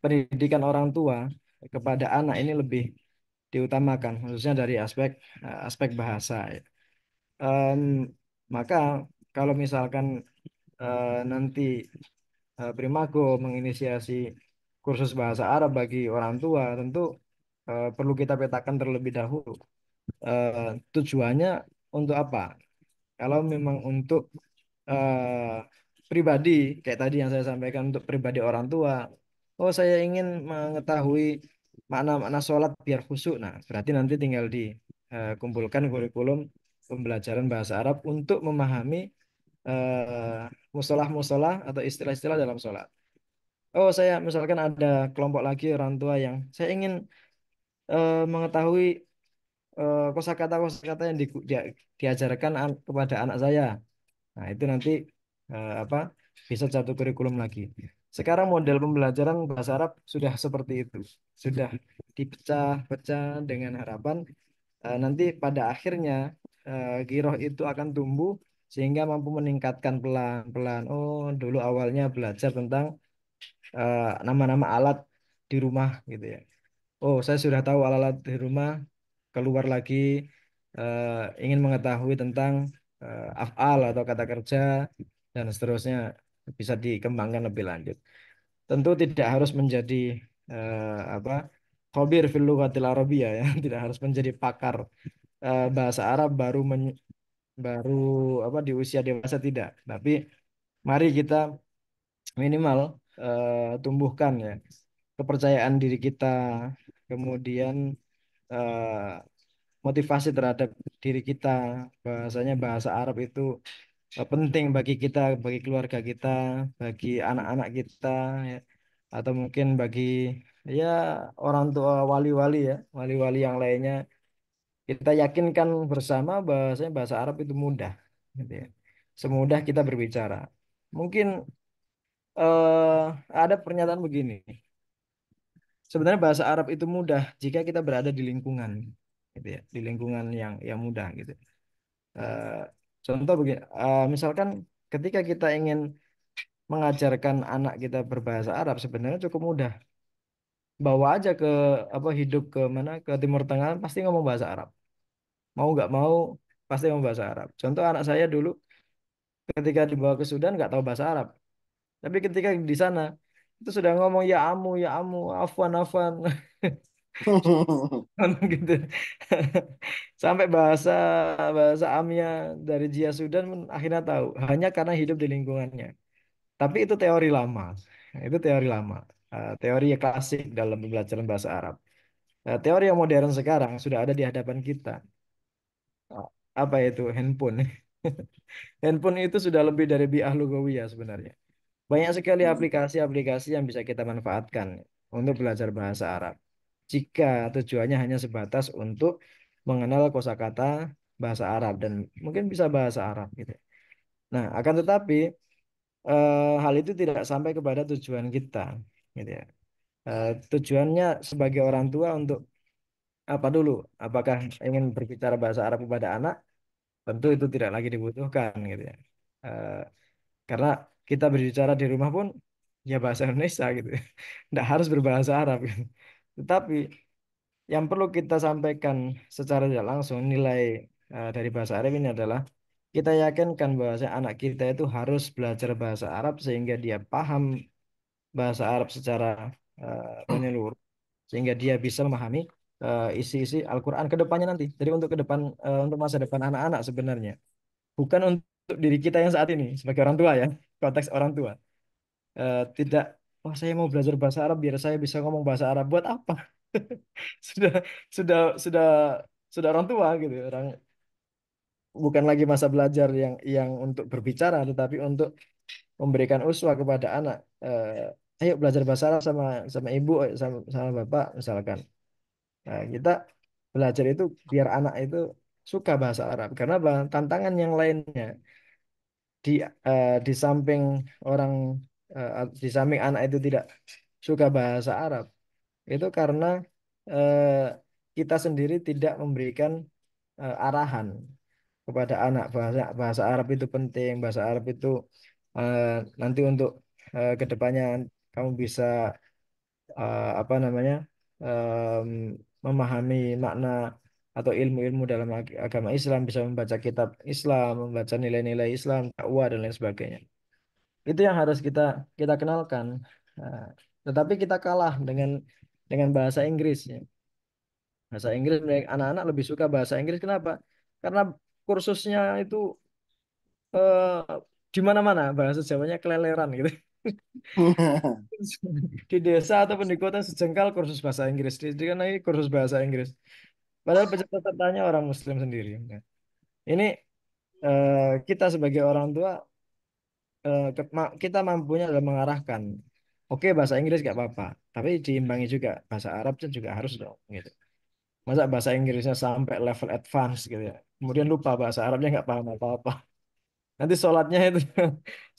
pendidikan orang tua kepada anak ini lebih diutamakan, khususnya dari aspek bahasa. Ya. Em, Maka kalau misalkan nanti Primago menginisiasi kursus bahasa Arab bagi orang tua, tentu perlu kita petakan terlebih dahulu. Tujuannya untuk apa? Kalau memang untuk pribadi, kayak tadi yang saya sampaikan untuk pribadi orang tua, oh saya ingin mengetahui makna-makna sholat biar khusyuk. Nah, berarti nanti tinggal dikumpulkan kurikulum pembelajaran bahasa Arab untuk memahami musolah-musolah atau istilah-istilah dalam sholat. Oh, saya misalkan ada kelompok lagi orang tua yang saya ingin mengetahui kosakata-kosakata yang diajarkan kepada anak saya. Nah, itu nanti apa bisa satu kurikulum lagi. Sekarang model pembelajaran bahasa Arab sudah seperti itu. Sudah dipecah-pecah dengan harapan nanti pada akhirnya giroh itu akan tumbuh sehingga mampu meningkatkan pelan-pelan. Oh, dulu awalnya belajar tentang nama-nama alat di rumah gitu ya. Oh, saya sudah tahu alat-alat di rumah, keluar lagi eh, ingin mengetahui tentang af'al atau kata kerja dan seterusnya bisa dikembangkan lebih lanjut. Tentu tidak harus menjadi apa khabir fil lughatil arabiyyah ya, tidak harus menjadi pakar bahasa Arab baru apa di usia dewasa tidak. Tapi mari kita minimal tumbuhkan ya kepercayaan diri kita, kemudian eh, motivasi terhadap diri kita, bahasanya bahasa Arab itu penting bagi kita, bagi keluarga kita, bagi anak-anak kita, ya. Atau mungkin bagi ya orang tua wali-wali ya, wali-wali yang lainnya. Kita yakinkan bersama bahasanya bahasa Arab itu mudah, gitu ya. Semudah kita berbicara. Mungkin ada pernyataan begini. Sebenarnya bahasa Arab itu mudah jika kita berada di lingkungan, gitu ya, di lingkungan yang mudah, gitu. Eh, Contoh begini, misalkan ketika kita ingin mengajarkan anak kita berbahasa Arab, sebenarnya cukup mudah. Bawa aja ke apa hidup ke mana ke Timur Tengah pasti ngomong bahasa Arab. Mau nggak mau pasti ngomong bahasa Arab. Contoh anak saya dulu ketika dibawa ke Sudan nggak tahu bahasa Arab, tapi ketika di sana itu sudah ngomong ya amu, afwan, afwan. gitu. Sampai bahasa bahasa Amia dari Jia Sudan pun akhirnya tahu hanya karena hidup di lingkungannya. Tapi itu teori lama. Itu teori lama. Teori yang klasik dalam pembelajaran bahasa Arab. Teori yang modern sekarang sudah ada di hadapan kita. Uh, Apa itu handphone? Handphone itu sudah lebih dari bi'ah lugawiyah sebenarnya. Banyak sekali aplikasi-aplikasi yang bisa kita manfaatkan untuk belajar bahasa Arab. Jika tujuannya hanya sebatas untuk mengenal kosakata bahasa Arab dan mungkin bisa bahasa Arab gitu. Nah, akan tetapi hal itu tidak sampai kepada tujuan kita, gitu ya. Tujuannya sebagai orang tua untuk apa dulu? Apakah ingin berbicara bahasa Arab kepada anak? Tentu itu tidak lagi dibutuhkan, gitu ya. Eh, karena kita berbicara di rumah pun ya bahasa Indonesia gitu, tidak harus berbahasa Arab. Gitu. Tetapi yang perlu kita sampaikan secara tidak langsung nilai dari bahasa Arab ini adalah kita yakinkan bahwa anak kita itu harus belajar bahasa Arab sehingga dia paham bahasa Arab secara menyeluruh sehingga dia bisa memahami isi-isi Al-Quran ke depannya nanti. Jadi untuk ke depan untuk masa depan anak-anak sebenarnya bukan untuk diri kita yang saat ini sebagai orang tua ya, konteks orang tua. Tidak, oh saya mau belajar bahasa Arab biar saya bisa ngomong bahasa Arab buat apa? Sudah sudah sudah sudah orang tua gitu, orang bukan lagi masa belajar yang untuk berbicara tetapi untuk memberikan uswah kepada anak. Ayo belajar bahasa Arab sama sama ibu sama bapak misalkan. Nah, kita belajar itu biar anak itu suka bahasa Arab karena apa? Tantangan yang lainnya di di samping orang di samping anak itu tidak suka bahasa Arab itu karena eh, kita sendiri tidak memberikan arahan kepada anak bahasa bahasa Arab itu penting, bahasa Arab itu eh, nanti untuk kedepannya kamu bisa apa namanya em, memahami makna atau ilmu-ilmu dalam agama Islam, bisa membaca kitab Islam, membaca nilai-nilai Islam, dakwah dan lain sebagainya. Itu yang harus kita kita kenalkan. Nah, tetapi kita kalah dengan bahasa Inggris ya. Bahasa Inggris anak-anak lebih suka bahasa Inggris kenapa? Karena kursusnya itu eh, di mana-mana bahasa Jawanya keleleran gitu. Di desa ataupun di kota sejengkal kursus bahasa Inggris, di kan lagi kursus bahasa Inggris. Padahal pesertanya orang Muslim sendiri. Nah, ini kita sebagai orang tua kita mampunya dalam mengarahkan. Oke, bahasa Inggris gak apa-apa, tapi diimbangi juga bahasa Arab juga harus dong, gitu. Masa bahasa Inggrisnya sampai level advance gitu ya. Kemudian lupa bahasa Arabnya nggak paham apa-apa. Nanti sholatnya itu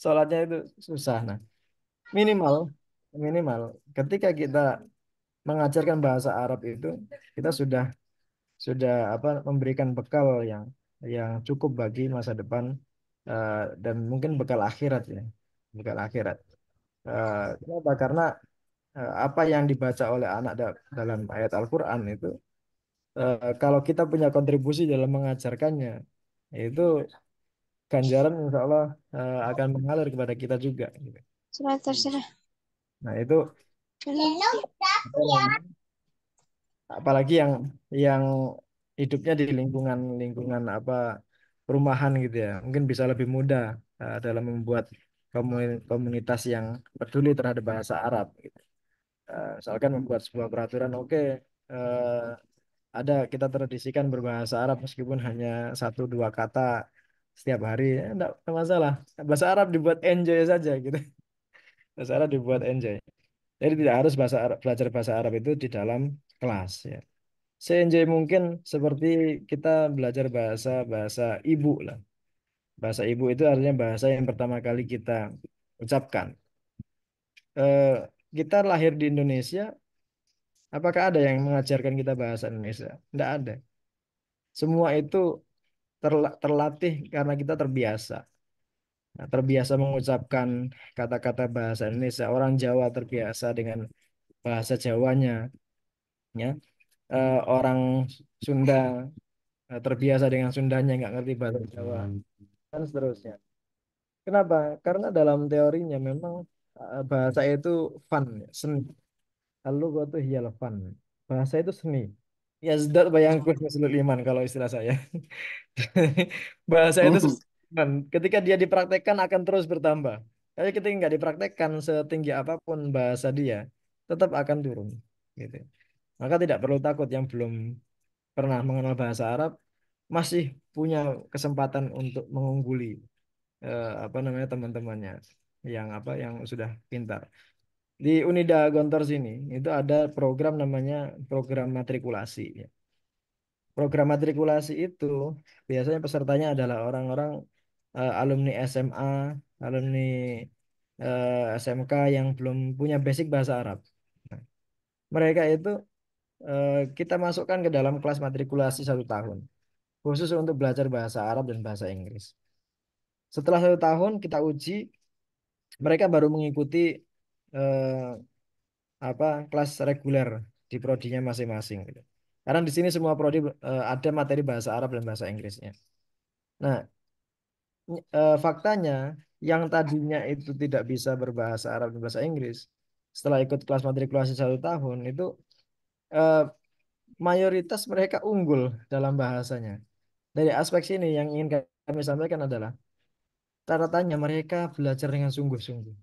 sholatnya itu susah. Nah, minimal minimal ketika kita mengajarkan bahasa Arab itu kita sudah apa memberikan bekal yang cukup bagi masa depan eh, dan mungkin bekal akhirat ya, bekal akhirat. Kenapa? Karena apa yang dibaca oleh anak dalam ayat Al-Quran itu kalau kita punya kontribusi dalam mengajarkannya itu ganjaran insya Allah akan mengalir kepada kita juga gitu. Terserah. Nah itu apa namanya, apalagi yang hidupnya di lingkungan lingkungan apa perumahan gitu ya mungkin bisa lebih mudah dalam membuat komunitas yang peduli terhadap bahasa Arab gitu. Misalkan membuat sebuah peraturan oke ada kita tradisikan berbahasa Arab meskipun hanya satu dua kata setiap hari ya, enggak masalah bahasa Arab dibuat enjoy saja gitu. Bahasa Arab dibuat enjoy jadi tidak harus bahasa Arab, belajar bahasa Arab itu di dalam kelas ya. Seenjoy mungkin seperti kita belajar bahasa bahasa ibu lah. Bahasa ibu itu artinya bahasa yang pertama kali kita ucapkan. Eh, kita lahir di Indonesia, apakah ada yang mengajarkan kita bahasa Indonesia? Tidak ada. Semua itu terlatih karena kita terbiasa. Nah, terbiasa mengucapkan kata-kata bahasa Indonesia. Orang Jawa terbiasa dengan bahasa Jawanya, ya. Orang Sunda terbiasa dengan Sundanya, nggak ngerti bahasa Jawa, dan seterusnya. Kenapa? Karena dalam teorinya memang bahasa itu fun, ya, seni. Lalu itu hiyal fun. Bahasa itu seni. Ya zdat bayangku misal iman kalau istilah saya. Bahasa itu seniman. Ketika dia dipraktekkan akan terus bertambah. Tapi ketika nggak dipraktekkan setinggi apapun bahasa dia, tetap akan turun. Gitu. Maka tidak perlu takut yang belum pernah mengenal bahasa Arab masih punya kesempatan untuk mengungguli apa namanya teman-temannya yang sudah pintar. Di Unida Gontor sini itu ada program namanya program matrikulasi. Program matrikulasi itu biasanya pesertanya adalah orang-orang alumni SMA, alumni SMK yang belum punya basic bahasa Arab. Nah, mereka itu kita masukkan ke dalam kelas matrikulasi 1 tahun, khusus untuk belajar bahasa Arab dan bahasa Inggris. Setelah 1 tahun kita uji, mereka baru mengikuti eh, apa kelas reguler di prodinya masing-masing. Gitu. Karena di sini semua prodi ada materi bahasa Arab dan bahasa Inggrisnya. Nah, faktanya yang tadinya itu tidak bisa berbahasa Arab dan bahasa Inggris, setelah ikut kelas matrikulasi 1 tahun itu eh, mayoritas mereka unggul dalam bahasanya. Dari aspek sini yang ingin kami sampaikan adalah catatannya mereka belajar dengan sungguh-sungguh.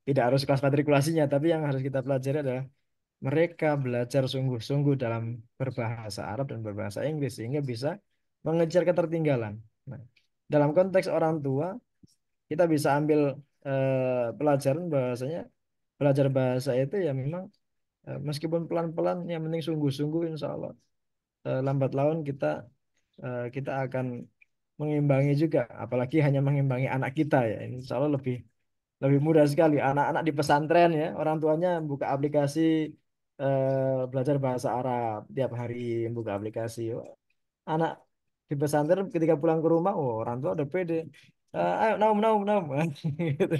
Tidak harus kelas matrikulasinya, tapi yang harus kita pelajari adalah mereka belajar sungguh-sungguh dalam berbahasa Arab dan berbahasa Inggris sehingga bisa mengejar ketertinggalan. Nah, dalam konteks orang tua, kita bisa ambil pelajaran bahasanya belajar bahasa itu ya memang meskipun pelan-pelan yang penting sungguh-sungguh insya Allah lambat laun kita akan mengimbangi juga apalagi hanya mengimbangi anak kita ya ini insya Allah lebih lebih mudah sekali anak-anak di pesantren ya orang tuanya buka aplikasi belajar bahasa Arab tiap hari buka aplikasi. Anak di pesantren ketika pulang ke rumah, oh orang tua udah pede. Ayo naum naum naum, gitu.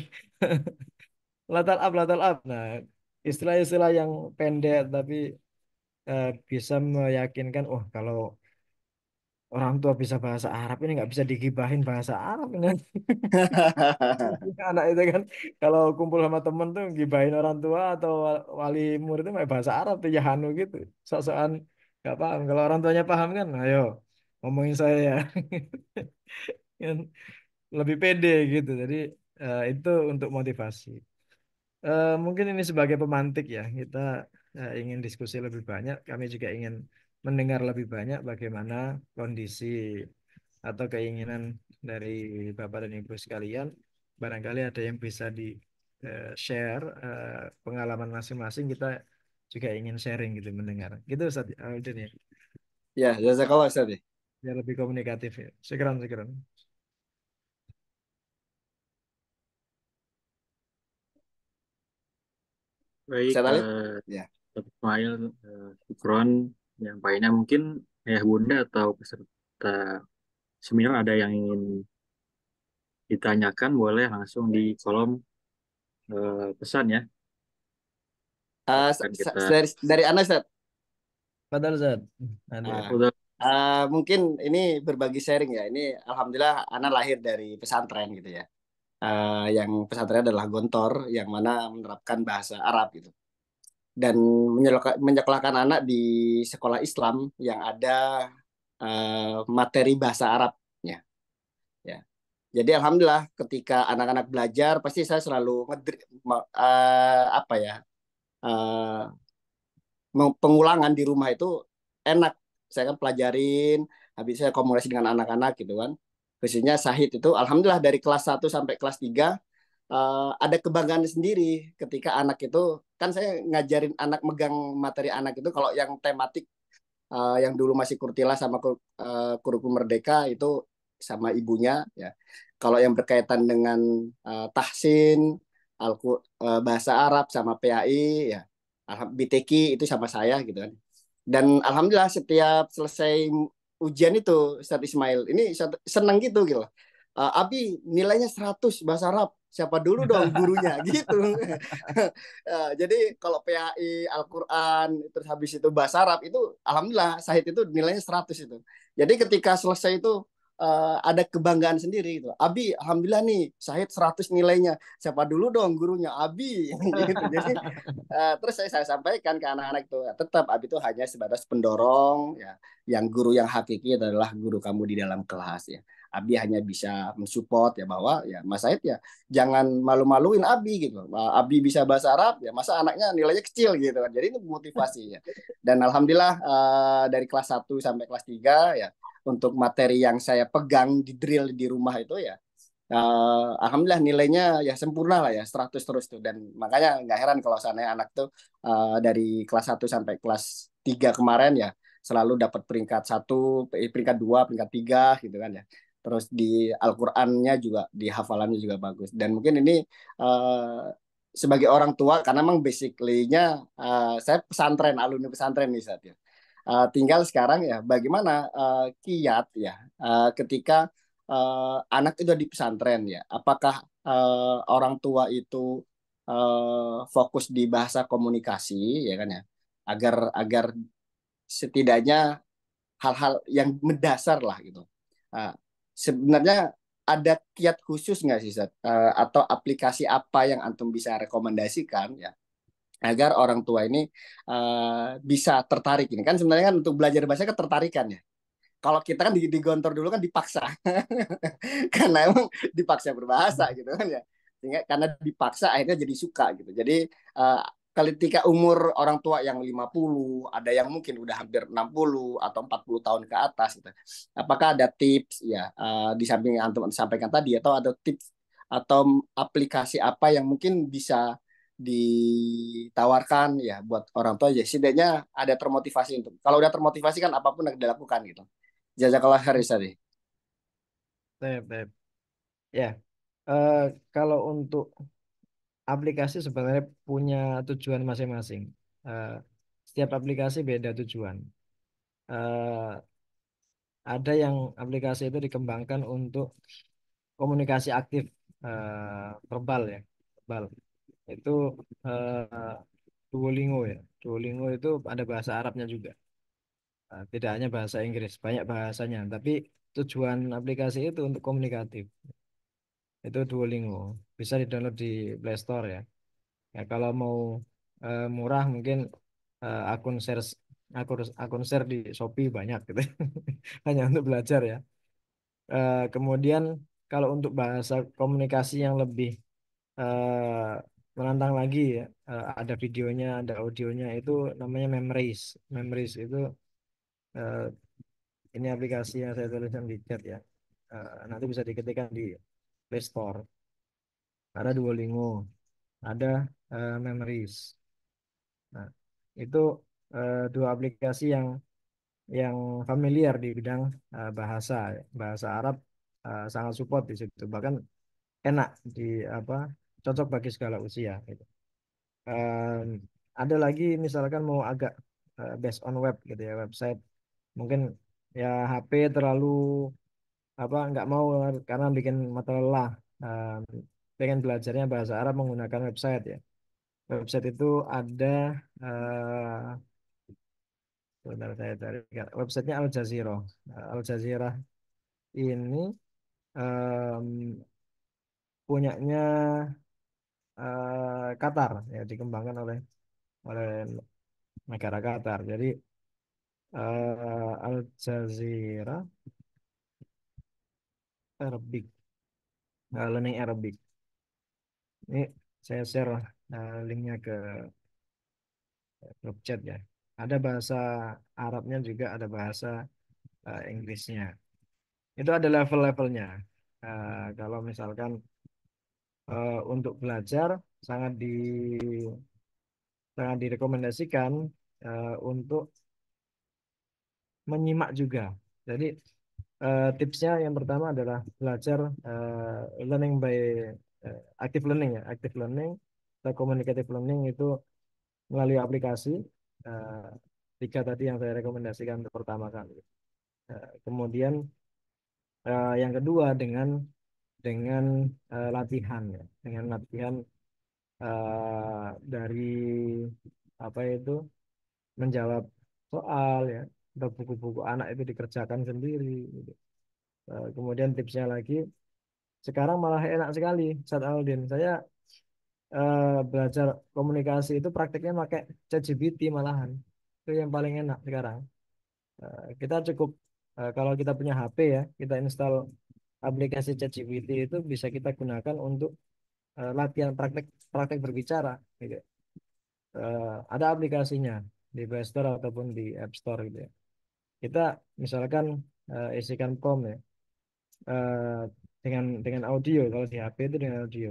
Latal up. Nah, istilah-istilah yang pendek tapi bisa meyakinkan, oh kalau orang tua bisa bahasa Arab ini nggak bisa digibahin bahasa Arab ini. Anak itu kan kalau kumpul sama temen tuh gibahin orang tua atau wali murid itu pakai bahasa Arab tuh ya Hanu gitu. Sok-sokan nggak paham. Kalau orang tuanya paham kan, ayo ngomongin saya ya. Kan lebih pede gitu. Jadi itu untuk motivasi. Mungkin ini sebagai pemantik ya, kita ingin diskusi lebih banyak. Kami juga ingin mendengar lebih banyak bagaimana kondisi atau keinginan dari Bapak dan Ibu sekalian. Barangkali ada yang bisa di share pengalaman masing-masing. Kita juga ingin sharing gitu, mendengar. Gitu Ustaz Aldin ya, Ya, jazakallah Ustaz. biar lebih komunikatif ya. Sekiran, sekiran. Baik, Ustaz Alif? Ya. Dr. Ismail, Fikron, yang lainnya mungkin ayah bunda atau peserta seminar ada yang ingin ditanyakan boleh langsung di kolom pesan ya. Akan kita Dari Anda Ustaz. Padahal Ustaz. Ada. Ah, udah mungkin ini berbagi sharing ya. Ini alhamdulillah Ana lahir dari pesantren gitu ya. Yang pesantren adalah Gontor yang mana menerapkan bahasa Arab gitu. Dan menyekolahkan anak di sekolah Islam yang ada materi bahasa Arabnya ya. Jadi alhamdulillah ketika anak-anak belajar pasti saya selalu apa ya eh, pengulangan di rumah itu enak. Saya kan pelajarin, habis saya komunikasi dengan anak-anak gitu kan. Khususnya Sahid itu alhamdulillah dari kelas 1 sampai kelas 3 ada kebanggaan sendiri ketika anak itu kan saya ngajarin anak megang materi anak itu kalau yang tematik yang dulu masih Kurtila sama Kurikulum Merdeka itu sama ibunya ya. Kalau yang berkaitan dengan tahsin, bahasa Arab sama PAI ya, BTQ itu sama saya gitu kan. Dan alhamdulillah setiap selesai ujian itu Ustadz Ismail ini seneng gitu. Abi nilainya 100 bahasa Arab. Siapa dulu dong gurunya gitu. Jadi kalau PAI, Al-Quran, terus habis itu bahasa Arab itu alhamdulillah Sahid itu nilainya 100 itu. Jadi ketika selesai itu ada kebanggaan sendiri gitu. Abi, alhamdulillah nih, Syahid 100 nilainya. Siapa dulu dong gurunya? Abi, gitu. Jadi terus saya sampaikan ke anak-anak itu, ya, tetap Abi itu hanya sebatas pendorong, ya. Yang guru yang hakiki adalah guru kamu di dalam kelas, ya. Abi hanya bisa mensupport, ya, bahwa ya Mas Said ya jangan malu-maluin Abi gitu. Abi bisa bahasa Arab, ya masa anaknya nilainya kecil gitu kan. Jadi ini motivasi, ya. Dan alhamdulillah dari kelas 1 sampai kelas 3 ya untuk materi yang saya pegang di drill di rumah itu ya alhamdulillah nilainya ya sempurna lah ya 100 terus tuh, dan makanya nggak heran kalau seandainya anak tuh dari kelas 1 sampai kelas 3 kemarin ya selalu dapat peringkat 1, peringkat 2, peringkat 3 gitu kan ya. Terus di Al-Qur'annya juga di hafalannya juga bagus, dan mungkin ini uh, sebagai orang tua karena memang basically-nya saya pesantren, alumni pesantren nih saat ya. Tinggal sekarang ya bagaimana kiat ya ketika anak itu di pesantren ya, apakah orang tua itu fokus di bahasa komunikasi ya kan ya, agar agar setidaknya hal-hal yang mendasar lah gitu. Uh, Sebenarnya ada kiat khusus nggak sih Zat? Atau aplikasi apa yang antum bisa rekomendasikan ya agar orang tua ini bisa tertarik ini kan sebenarnya kan untuk belajar bahasa ketertarikan ya. Kalau kita kan digontor dulu kan dipaksa. Karena emang dipaksa berbahasa gitu kan ya. Sehingga karena dipaksa akhirnya jadi suka gitu. Jadi uh, ketika umur orang tua yang 50, ada yang mungkin udah hampir 60 atau 40 tahun ke atas gitu. Apakah ada tips ya di samping yang antum sampaikan tadi, atau ada tips atau aplikasi apa yang mungkin bisa ditawarkan ya buat orang tua ya setidaknya ada termotivasi untuk, kalau udah termotivasi kan apapun yang dilakukan gitu. Jazakallah khair tadi. Tep, tep. Ya, eh, kalau untuk aplikasi sebenarnya punya tujuan masing-masing. Eh, Setiap aplikasi beda tujuan. Eh, ada yang aplikasi itu dikembangkan untuk komunikasi aktif, verbal ya, verbal. Itu eh, Duolingo ya. Duolingo itu ada bahasa Arabnya juga. Tidak hanya bahasa Inggris, banyak bahasanya. Tapi tujuan aplikasi itu untuk komunikatif. Itu Duolingo. Bisa di-download di Play Store ya. Ya kalau mau murah mungkin akun share akun share di Shopee banyak gitu. Hanya untuk belajar ya. Kemudian kalau untuk bahasa komunikasi yang lebih menantang lagi ya, ada videonya, ada audionya, itu namanya Memories. Memories itu eh, ini aplikasi yang saya tuliskan di chat ya. Nanti bisa diketikkan di Play Store. Ada Duolingo, ada Memories. Nah, itu dua aplikasi yang familiar di bidang bahasa, ya. Bahasa Arab sangat support di situ. Bahkan enak di apa cocok bagi segala usia gitu. Em, ada lagi misalkan mau agak based on web gitu ya, website, mungkin ya HP terlalu nggak mau karena bikin mata lelah. Em, Pengen belajarnya bahasa Arab menggunakan website ya. Website itu ada sebentar saya cari websitenya Al Jazeera. Al Jazeera ini em, punyanya Qatar ya, dikembangkan oleh oleh negara Qatar. Jadi Al Jazeera Arabic, Learning Arabic. Ini saya share linknya ke grup chat ya. Ada bahasa Arabnya juga, ada bahasa Inggrisnya. Itu ada level-levelnya. Kalau misalkan untuk belajar sangat di sangat direkomendasikan untuk menyimak juga. Jadi tipsnya yang pertama adalah belajar learning by active learning ya, active learning atau communicative learning itu melalui aplikasi eh, tiga tadi yang saya rekomendasikan untuk pertama kali. Kemudian yang kedua dengan latihan ya, dengan latihan dari apa itu menjawab soal ya, atau buku-buku anak itu dikerjakan sendiri gitu. Kemudian tipsnya lagi, sekarang malah enak sekali, Ustaz Aldin. Saya belajar komunikasi itu praktiknya pakai ChatGPT malahan. Itu yang paling enak sekarang. Kita cukup kalau kita punya HP ya, kita install aplikasi ChatGPT itu bisa kita gunakan untuk latihan praktek praktek berbicara gitu. Ada aplikasinya di Play Store ataupun di App Store gitu ya. Kita misalkan isikan prompt ya eh, dengan audio, kalau di HP itu dengan audio.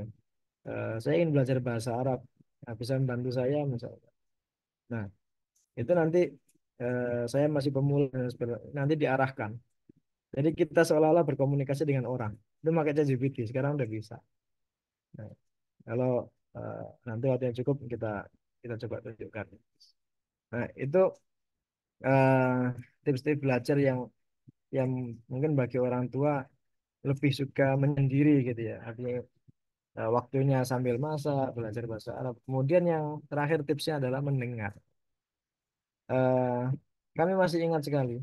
Saya ingin belajar bahasa Arab. Nah, bisa membantu saya misalnya. Nah, itu nanti saya masih pemula dan nanti diarahkan. Jadi kita seolah-olah berkomunikasi dengan orang. Itu pakai ChatGPT, sekarang udah bisa. Nah, kalau eh, nanti waktu yang cukup kita kita coba tunjukkan. Nah, itu eh, tips-tips belajar yang mungkin bagi orang tua lebih suka menyendiri gitu ya. Artinya waktunya sambil masak, belajar bahasa Arab. Kemudian yang terakhir tipsnya adalah mendengar. Eh, Kami masih ingat sekali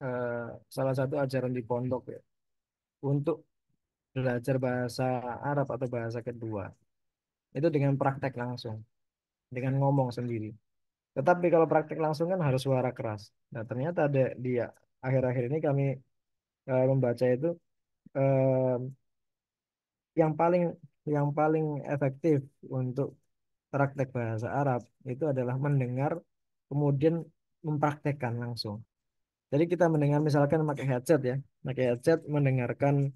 eh, salah satu ajaran di pondok ya untuk belajar bahasa Arab atau bahasa kedua itu dengan praktek langsung, dengan ngomong sendiri. Tetapi kalau praktek langsung kan harus suara keras. Nah, ternyata ada di akhir-akhir ini kami membaca itu eh, yang paling yang paling efektif untuk praktek bahasa Arab itu adalah mendengar kemudian mempraktekkan langsung. Jadi kita mendengar misalkan pakai headset mendengarkan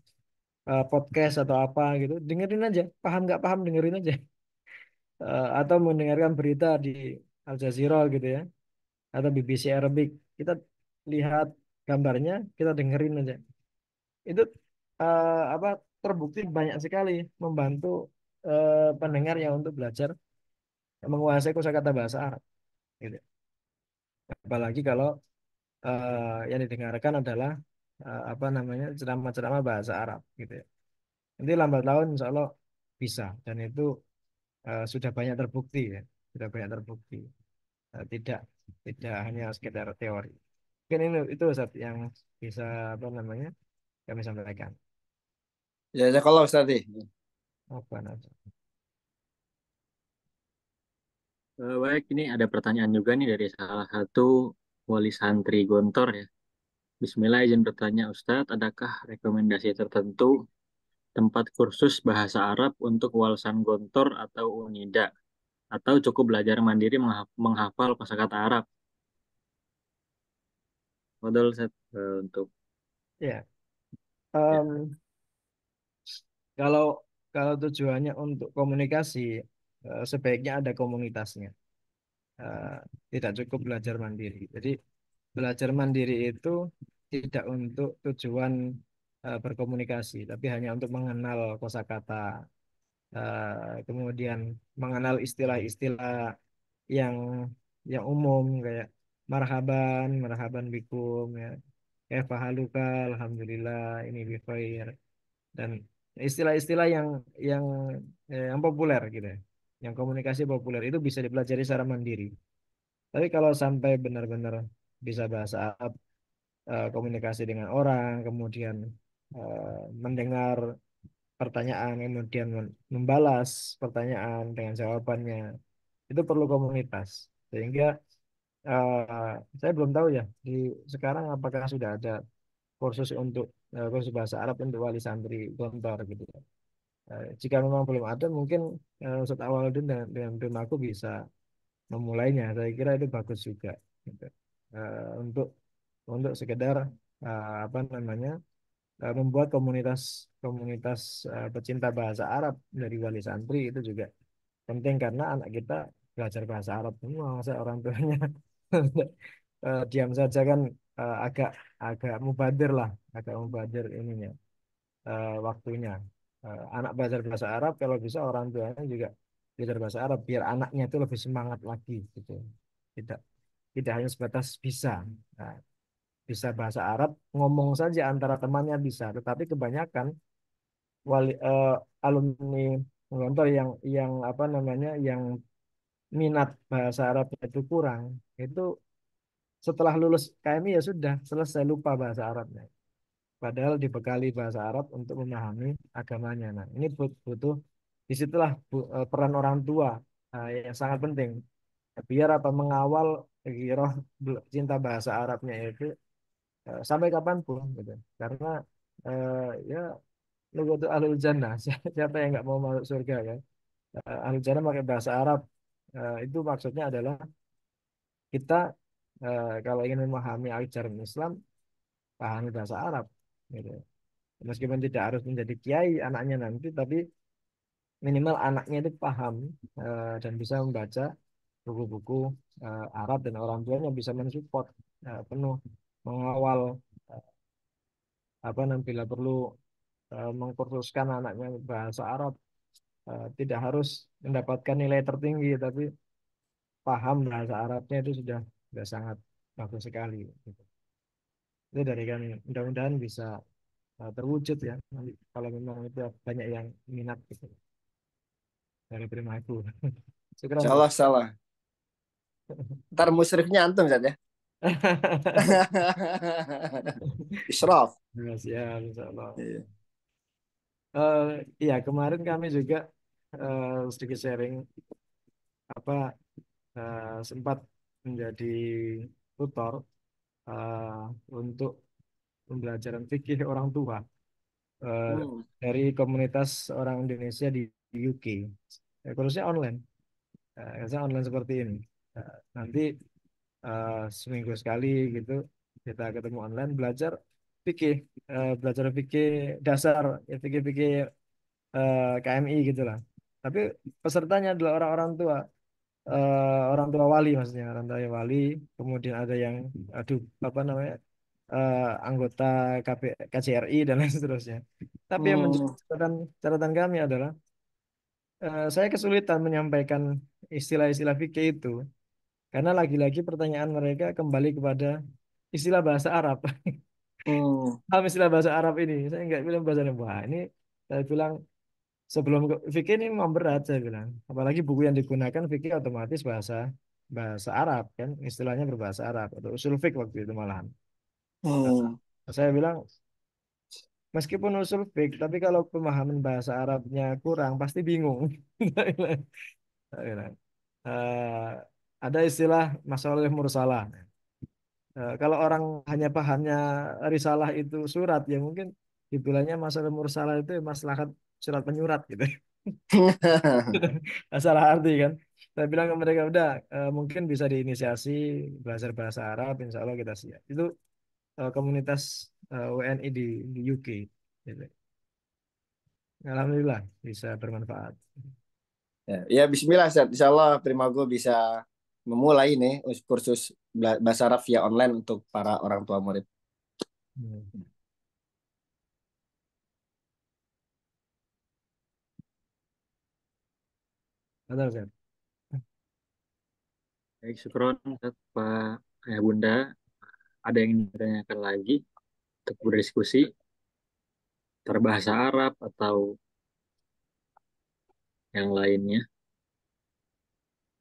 podcast atau apa gitu, dengerin aja, paham nggak paham dengerin aja. Atau mendengarkan berita di Al Jazeera gitu ya, atau BBC Arabic, kita lihat gambarnya, kita dengerin aja. Itu apa terbukti banyak sekali membantu pendengar yang untuk belajar menguasai kosakata bahasa Arab. Gitu. Apalagi kalau yang didengarkan adalah apa namanya ceramah-ceramah bahasa Arab gitu ya. Nanti lambat laun insya Allah bisa dan itu sudah banyak terbukti ya, sudah banyak terbukti. Tidak tidak hanya sekedar teori. Mungkin ini itu Ustaz yang bisa apa namanya kami sampaikan. Ya, kalau Ustaz. Apa namanya? Baik, ini ada pertanyaan juga nih dari salah satu wali santri Gontor ya. Bismillah, izin bertanya Ustadz, adakah rekomendasi tertentu tempat kursus bahasa Arab untuk Walsan Gontor atau Unida? Atau cukup belajar mandiri menghafal kosakata Arab? Modal set untuk Ya, ya. em, kalau kalau tujuannya untuk komunikasi sebaiknya ada komunitasnya. Eh, Tidak cukup belajar mandiri. Jadi belajar mandiri itu tidak untuk tujuan berkomunikasi, tapi hanya untuk mengenal kosakata, kemudian mengenal istilah-istilah yang yang umum kayak marhaban, marhaban bikum ya. Kaifa haluka, alhamdulillah, ini bikhair dan istilah-istilah yang yang populer gitu ya. Yang komunikasi populer itu bisa dipelajari secara mandiri. Tapi kalau sampai benar-benar bisa bahasa Arab, komunikasi dengan orang, kemudian mendengar pertanyaan, kemudian membalas pertanyaan dengan jawabannya, itu perlu komunitas. Sehingga saya belum tahu ya di sekarang apakah sudah ada kursus untuk kursus bahasa Arab untuk wali santri Gontor gitu. Jika memang belum ada, mungkin Ustaz Awaludin dengan tim aku bisa memulainya. Saya kira itu bagus juga gitu. Untuk sekedar apa namanya membuat komunitas komunitas pecinta bahasa Arab dari wali santri itu juga penting karena anak kita belajar bahasa Arab semua, masa orang tuanya diam saja kan agak agak mubadir lah, agak mubadir ininya waktunya. Anak belajar bahasa Arab kalau bisa orang tuanya juga belajar bahasa Arab biar anaknya itu lebih semangat lagi gitu. Tidak tidak hanya sebatas bisa. Nah, bisa bahasa Arab, ngomong saja antara temannya bisa, tetapi kebanyakan alumni pengontor yang apa namanya yang minat bahasa Arab itu kurang, itu setelah lulus KMI ya sudah selesai lupa bahasa Arabnya. padahal dibekali bahasa Arab untuk memahami agamanya. Nah, ini butuh disitulah peran orang tua yang sangat penting biar apa mengawal roh cinta bahasa Arabnya itu sampai kapanpun gitu. Karena ya itu ahlul jannah. Siapa yang nggak mau masuk surga kan? Ahlul jannah pakai bahasa Arab. Itu maksudnya adalah kita kalau ingin memahami ajaran Islam, pahami bahasa Arab. Gitu. Meskipun tidak harus menjadi kiai anaknya nanti, tapi minimal anaknya itu paham dan bisa membaca buku-buku Arab dan orang tuanya bisa mensupport penuh mengawal eh, apa namanya bila perlu mengkursuskan anaknya bahasa Arab. Tidak harus mendapatkan nilai tertinggi tapi paham bahasa Arabnya itu sudah sangat bagus sekali gitu. Itu dari kami mudah-mudahan bisa terwujud ya nanti kalau memang itu banyak yang minat gitu dari prima itu. Syukran Insya Ustaz. Allah salah. Ntar musyrifnya antum Zat ya. Israf. Ya, siap, insya Allah. Iya. Eh, iya, kemarin kami juga sedikit sharing apa sempat menjadi tutor untuk pembelajaran fikih orang tua eh, Hmm. dari komunitas orang Indonesia di UK. Khususnya online, khususnya online seperti ini. Nanti seminggu sekali gitu kita ketemu online fikih, belajar fikih dasar, ya fikih-fikih KMI gitulah. Tapi pesertanya adalah orang-orang tua, orang tua wali maksudnya, orang tua wali. Kemudian ada yang, aduh, apa namanya, anggota KJRI dan lain seterusnya. Tapi yang menjadi Hmm. catatan kami adalah saya kesulitan menyampaikan istilah-istilah fikih itu karena lagi-lagi pertanyaan mereka kembali kepada istilah bahasa Arab. Hmm. Paham istilah bahasa Arab ini? Saya nggak bilang bahasa Arab. Wah, ini saya bilang sebelum fikih ini memang berat saya bilang. Apalagi buku yang digunakan fikih otomatis bahasa bahasa Arab kan, istilahnya berbahasa Arab atau usul fikih waktu itu malahan. Nah, Hmm. saya bilang meskipun usul fikih, tapi kalau pemahaman bahasa Arabnya kurang pasti bingung. Saya bilang, ada istilah masalah mursalah. Kalau orang hanya pahamnya risalah itu surat, ya mungkin dibilangnya masalah mursalah itu ya maslahat surat penyurat gitu. Salah arti kan. Saya bilang ke mereka udah mungkin bisa diinisiasi belajar bahasa Arab, insya Allah kita siap. Itu komunitas WNI di UK. Gitu. Alhamdulillah bisa bermanfaat. Ya, ya Bismillah Zat. Insya Allah Primago bisa memulai nih kursus bahasa Arab via online untuk para orang tua murid. Hmm. Betul, Ustaz. Baik, syukron Ustaz, Pak Ayah Bunda. Ada yang ingin ditanyakan lagi untuk berdiskusi terbahasa Arab atau yang lainnya?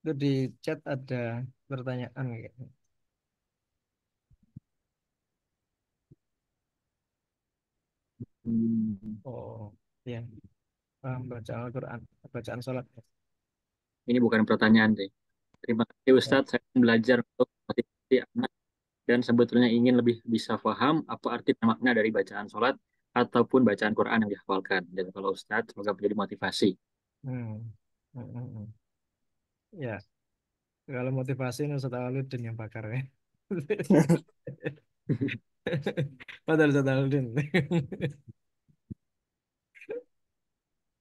Itu di chat ada pertanyaan kayaknya. Hmm, Oh, ya. Bacaan Al-Quran, bacaan sholat. ini bukan pertanyaan deh. Terima kasih Ya. Ustadz, saya belajar untuk motivasi anak dan sebetulnya ingin lebih bisa paham apa arti dan makna dari bacaan sholat ataupun bacaan Quran yang dihafalkan. Dan kalau Ustadz, semoga menjadi motivasi. Hmm. Hmm, hmm, hmm. Ya, kalau motivasi ini Ustaz Aluddin yang bakar ya. Padahal Ustaz Aluddin.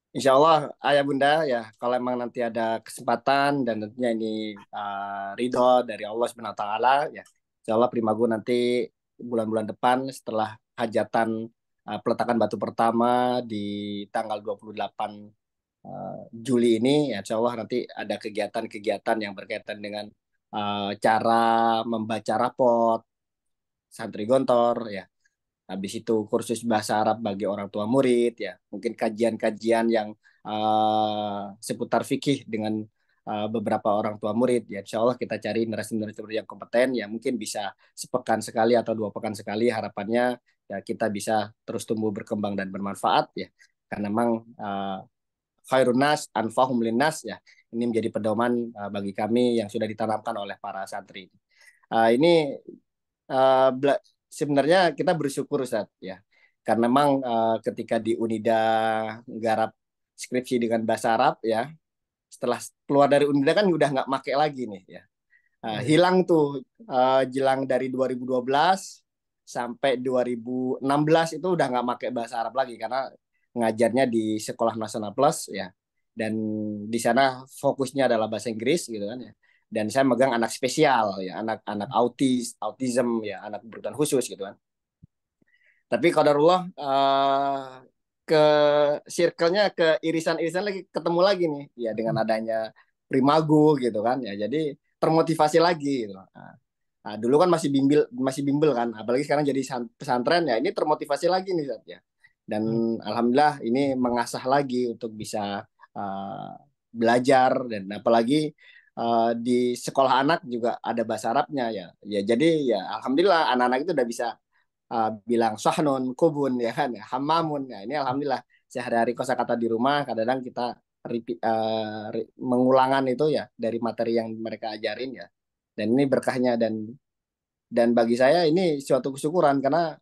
Insya Allah ayah bunda ya kalau emang nanti ada kesempatan dan tentunya ini ridho dari Allah Subhanahu Wa Taala ya Insya Allah Primago nanti bulan-bulan depan setelah hajatan peletakan batu pertama di tanggal 28 Juli ini ya Insya Allah nanti ada kegiatan-kegiatan yang berkaitan dengan cara membaca raport santri gontor ya. Habis itu kursus bahasa Arab bagi orang tua murid ya. Mungkin kajian-kajian yang seputar fikih dengan beberapa orang tua murid. Ya, insya Allah kita cari narasumber-narasumber yang kompeten, ya mungkin bisa sepekan sekali atau 2 pekan sekali. Harapannya ya kita bisa terus tumbuh berkembang dan bermanfaat ya. Karena memang khairun nas anfahum linnas ya. Ini menjadi pedoman bagi kami yang sudah ditanamkan oleh para santri. Ini sebenarnya kita bersyukur Ustaz ya. Karena memang ketika di Unida nggarap skripsi dengan bahasa Arab ya, setelah keluar dari Unida kan udah nggak make lagi nih ya. Iya. Hilang tuh jelang dari 2012 sampai 2016 itu udah nggak pakai bahasa Arab lagi karena ngajarnya di Sekolah Nasional Plus ya. Dan di sana fokusnya adalah bahasa Inggris gitu kan ya. Dan saya megang anak spesial ya, anak-anak autism ya, anak berkebutuhan khusus gitu kan. Tapi qadarullah ke circle-nya ke irisan-irisan lagi ketemu lagi nih ya dengan adanya Primago gitu kan ya. Jadi termotivasi lagi gitu. Dulu kan masih bimbel kan, apalagi sekarang jadi pesantren ya ini termotivasi lagi nih Zat, ya. Dan Hmm. alhamdulillah ini mengasah lagi untuk bisa uh, belajar dan apalagi di sekolah anak juga ada bahasa Arabnya ya. Ya jadi ya alhamdulillah anak-anak itu udah bisa bilang sahnun, kubun ya kan, ya, hamamun. Ya ini alhamdulillah sehari-hari kosakata di rumah kadang-kadang kita mengulangan itu ya dari materi yang mereka ajarin ya. Dan ini berkahnya dan bagi saya ini suatu kesyukuran karena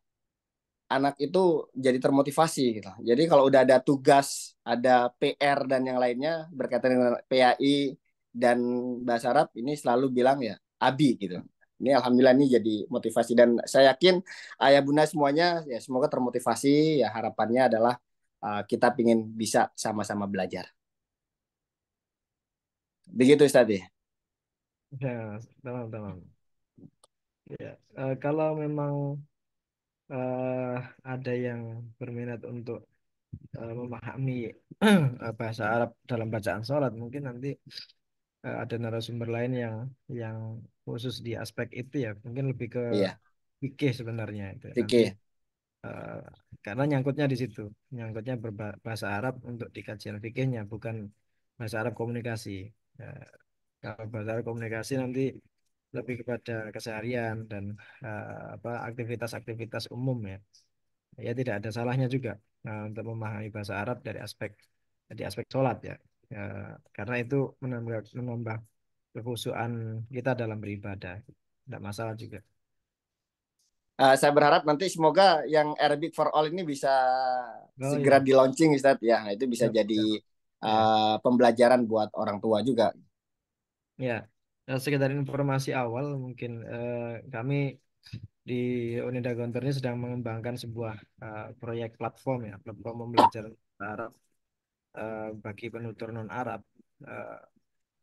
anak itu jadi termotivasi gitu. Jadi kalau udah ada tugas, ada PR dan yang lainnya berkaitan dengan PAI dan bahasa Arab ini selalu bilang ya Abi gitu. Ini alhamdulillah ini jadi motivasi dan saya yakin ayah bunda semuanya ya semoga termotivasi ya harapannya adalah kita ingin bisa sama-sama belajar. Begitu Ustaz ya. Ya, tamam tamam. Ya, kalau memang eh, ada yang berminat untuk memahami bahasa Arab dalam bacaan sholat, mungkin nanti ada narasumber lain yang khusus di aspek itu ya, mungkin lebih ke Iya, fikih sebenarnya itu nanti fikih. eh, karena nyangkutnya di situ, nyangkutnya berbahasa Arab untuk di kajian fikihnya, bukan bahasa Arab komunikasi. Ya, kalau bahasa Arab komunikasi nanti lebih kepada keseharian dan apa aktivitas-aktivitas umum ya. Ya tidak ada salahnya juga untuk memahami bahasa Arab dari aspek sholat ya. Ya, karena itu menambah kekhusyuan kita dalam beribadah. Tidak masalah juga. Saya berharap nanti semoga yang Arabic for All ini bisa Oh segera iya, di launching Ustaz ya. Nah, itu bisa siap, jadi siap. Ya, pembelajaran buat orang tua juga. ya. Sekedar informasi awal mungkin kami di Unida Gontor ini sedang mengembangkan sebuah proyek platform ya, platform pembelajaran bahasa Arab bagi penutur non Arab,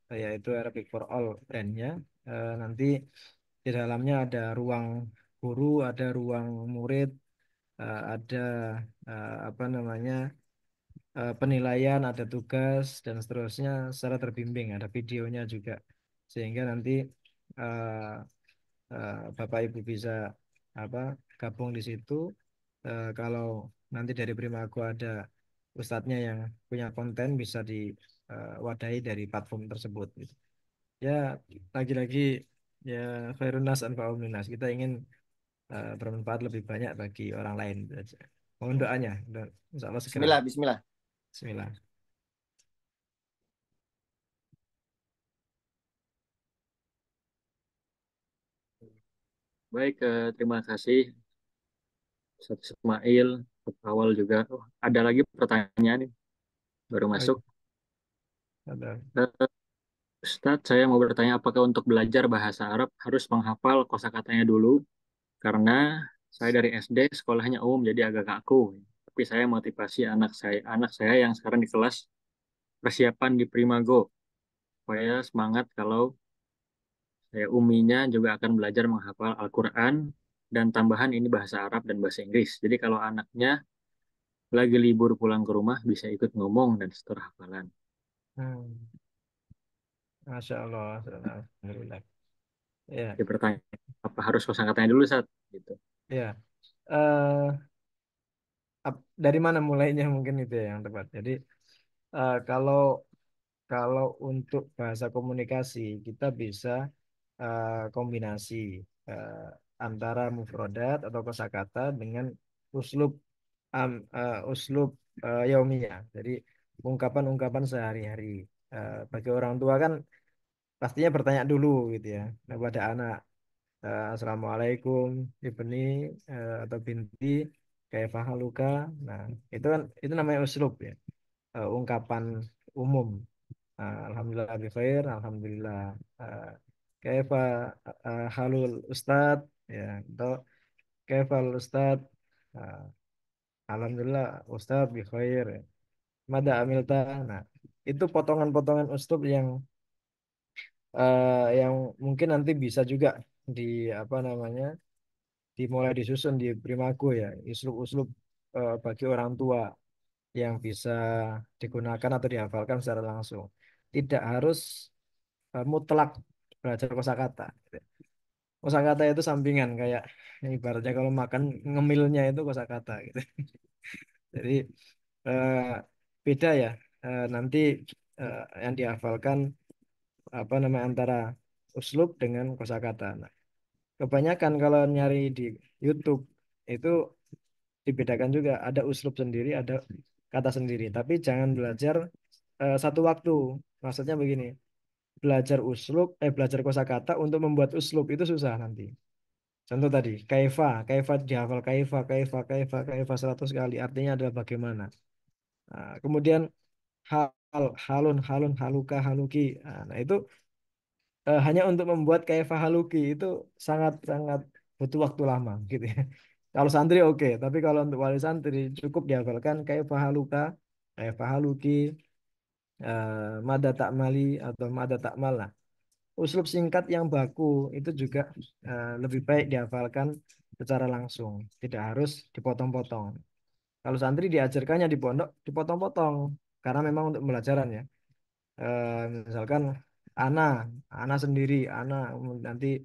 yaitu Arabic for All brandnya. Nanti di dalamnya ada ruang guru, ada ruang murid, ada apa namanya penilaian, ada tugas dan seterusnya secara terbimbing, ada videonya juga, sehingga nanti eh, Bapak Ibu bisa apa gabung di situ. Kalau nanti dari Primago ada ustadznya yang punya konten bisa diwadahi dari platform tersebut gitu. Ya, lagi-lagi ya khairun nas anfa'um linnas. Kita ingin bermanfaat lebih banyak bagi orang lain itu aja. Mohon doanya, insya Allah segera. Bismillah, Bismillah. Bismillah. Baik, terima kasih Ustaz Ismail. Awal juga. Oh, ada lagi pertanyaan nih, baru Oh, iya, masuk. ada. Eh, Ustadz, saya mau bertanya apakah untuk belajar bahasa Arab harus menghafal kosakatanya dulu? Karena saya dari SD sekolahnya umum jadi agak kaku. Tapi saya motivasi anak saya yang sekarang di kelas persiapan di Primago supaya semangat kalau saya uminya juga akan belajar menghafal Al-Quran dan tambahan ini bahasa Arab dan bahasa Inggris. Jadi kalau anaknya lagi libur pulang ke rumah bisa ikut ngomong dan setor hafalan. Hmm. Masya Allah, Alhamdulillah. Ya, Jadi pertanyaan, apa harus kosakatanya dulu saat gitu? ya. Eh, dari mana mulainya mungkin itu ya yang tepat. Jadi kalau kalau untuk bahasa komunikasi kita bisa kombinasi eh, antara mufrodat atau kosakata dengan uslub uslub yaumiyah. Jadi ungkapan-ungkapan sehari-hari. Bagi orang tua kan pastinya bertanya dulu gitu ya kepada anak. Assalamualaikum ibni atau binti kaifa haluka. Nah, itu kan itu namanya uslub ya. Ungkapan umum. Alhamdulillah bi khair, alhamdulillah. Uh, Kaifa halul ustad ya atau kaifa ustad. Uh, Alhamdulillah ustad bi khair. Mada amilta. Nah, itu potongan-potongan uslub yang mungkin nanti bisa juga di apa namanya dimulai disusun di Primago ya, uslub-uslub bagi orang tua yang bisa digunakan atau dihafalkan secara langsung. Tidak harus mutlak belajar kosakata. Kosakata itu sampingan kayak ibaratnya kalau makan ngemilnya itu kosakata gitu. Jadi eh, beda ya. Nanti yang dihafalkan apa namanya antara uslub dengan kosakata. Nah, kebanyakan kalau nyari di YouTube itu dibedakan juga ada uslub sendiri, ada kata sendiri. Tapi jangan belajar satu waktu. Maksudnya begini, belajar kosakata untuk membuat uslub itu susah nanti. Contoh tadi, kaifa dihafal kaifa 100 kali. Artinya adalah bagaimana. Nah, kemudian halun, haluka, haluki. Nah, itu hanya untuk membuat kaifa haluki itu sangat-sangat butuh waktu lama gitu ya. Kalau santri oke, tapi kalau untuk wali santri cukup dihafalkan kaifa haluka, kaifa haluki, mada takmali atau mada takmal. Uslub singkat yang baku itu juga lebih baik dihafalkan secara langsung, tidak harus dipotong-potong. Kalau santri diajarkannya di pondok, dipotong-potong karena memang untuk pembelajaran ya. Misalkan ana, ana sendiri, ana nanti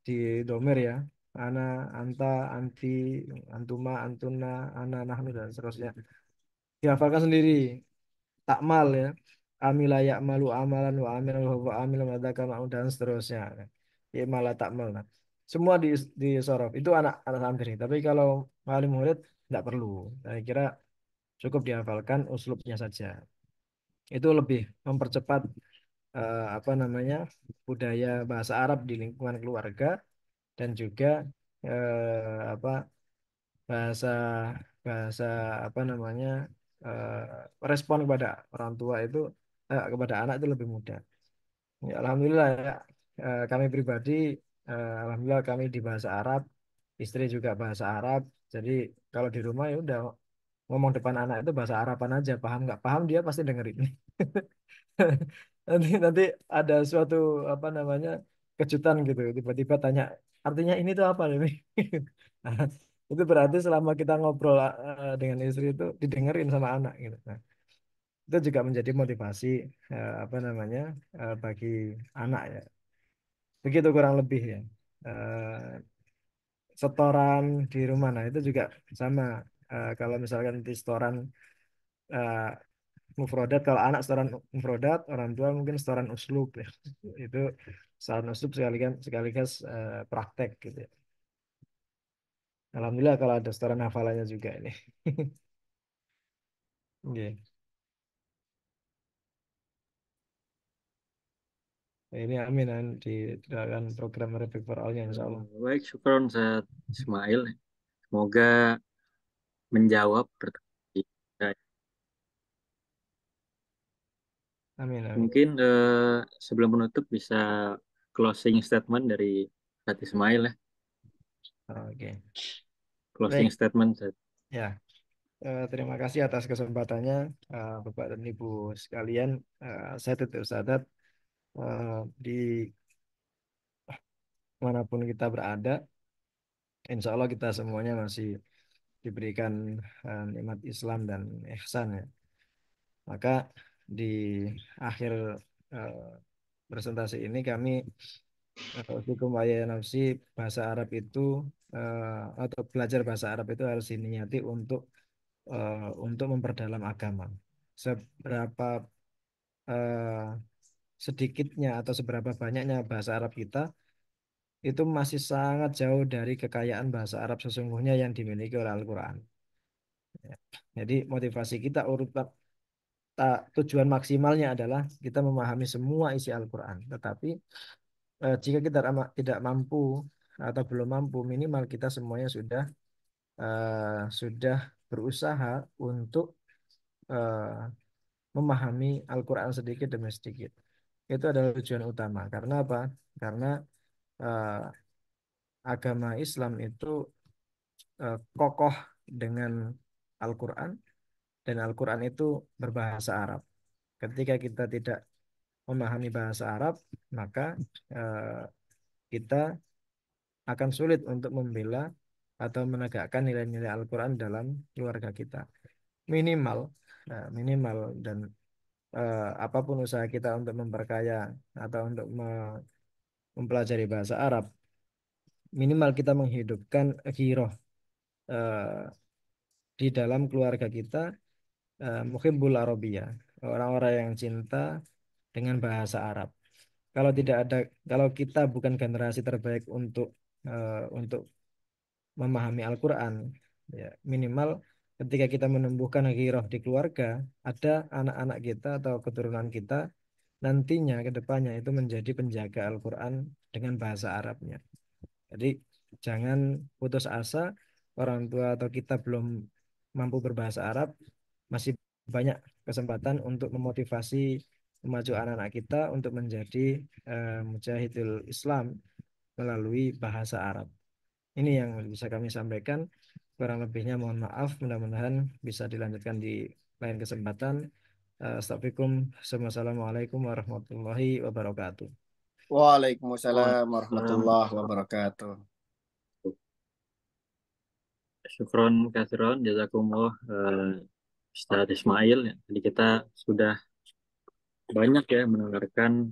di domer ya, ana, anta, anti, antuma, antuna, ana, nahnu dan seterusnya. Dihafalkan sendiri, takmal ya, amila ya'malu amalan wa amila wa huwa amil madaka ma'u dan seterusnya. Ya malah takmal. Nah, semua di sorof itu anak-anak santri. Tapi kalau wali murid tidak perlu. Saya kira cukup dihafalkan uslubnya saja. Itu lebih mempercepat apa namanya budaya bahasa Arab di lingkungan keluarga dan juga apa bahasa bahasa apa namanya respon kepada orang tua itu kepada anak itu lebih mudah. Ya, alhamdulillah ya kami pribadi alhamdulillah kami di bahasa Arab, istri juga bahasa Arab. Jadi kalau di rumah ya udah ngomong depan anak itu bahasa Araban aja, paham nggak paham dia pasti dengerin. Nanti ada suatu apa namanya kejutan gitu, tiba-tiba tanya artinya ini tuh apa ini? Nah, itu berarti selama kita ngobrol dengan istri itu didengerin sama anak gitu. Nah, itu juga menjadi motivasi apa namanya bagi anak ya. Begitu kurang lebih ya. Setoran di rumah, nah itu juga sama. Kalau misalkan di setoran eh, mufrodat, kalau anak setoran mufrodat, orang tua mungkin setoran uslub ya. Itu setoran uslub sekaligus sekaligus praktek gitu ya. Alhamdulillah kalau ada setoran hafalannya juga ini. Oke. Ini amin didoakan program Republik for All-nya insya Allah. Baik, syukron Ustaz Ismail. Semoga menjawab pertanyaan kita. Amin amin. Mungkin sebelum menutup bisa closing statement dari Ustaz Ismail ya. Oke. Closing Baik statement Ustaz. ya. Terima kasih atas kesempatannya Bapak dan Ibu sekalian. Saya Tutur Sadat di manapun kita berada, insya Allah kita semuanya masih diberikan nikmat Islam dan ihsan ya. Maka di akhir eh, presentasi ini kami hukum waya nafsi bahasa Arab itu atau belajar bahasa Arab itu harus diniati untuk memperdalam agama. Seberapa eh, sedikitnya atau seberapa banyaknya bahasa Arab kita itu masih sangat jauh dari kekayaan bahasa Arab sesungguhnya yang dimiliki oleh Al-Quran. Ya. Jadi motivasi kita urutan tujuan maksimalnya adalah kita memahami semua isi Al-Quran. Tetapi jika kita tidak mampu atau belum mampu, minimal kita semuanya sudah berusaha untuk eh, memahami Al-Quran sedikit demi sedikit. Itu adalah tujuan utama. Karena apa? Karena eh, agama Islam itu kokoh dengan Al-Quran dan Al-Quran itu berbahasa Arab. Ketika kita tidak memahami bahasa Arab, maka eh, kita akan sulit untuk membela atau menegakkan nilai-nilai Al-Quran dalam keluarga kita. Minimal, minimal dan apapun usaha kita untuk memperkaya atau untuk mempelajari bahasa Arab, minimal kita menghidupkan ghiroh eh, di dalam keluarga kita, muhibbul Arabiyah, orang-orang yang cinta dengan bahasa Arab. Kalau tidak ada, kalau kita bukan generasi terbaik untuk memahami Al-Quran, ya minimal ketika kita menumbuhkan ghiroh di keluarga, ada anak-anak kita atau keturunan kita nantinya ke depannya itu menjadi penjaga Al-Quran dengan bahasa Arabnya. Jadi jangan putus asa, orang tua atau kita belum mampu berbahasa Arab, masih banyak kesempatan untuk memotivasi memacu anak-anak kita untuk menjadi mujahidul Islam melalui bahasa Arab. Ini yang bisa kami sampaikan. Kurang lebihnya mohon maaf. Mudah-mudahan bisa dilanjutkan di lain kesempatan. Astagfirullahaladzim. Wassalamualaikum warahmatullahi wabarakatuh. Waalaikumsalam Waalaikumsalam. warahmatullahi wabarakatuh. Syukron kasiron jazakumullah Ustadz Ismail ya. Jadi kita sudah banyak ya mendengarkan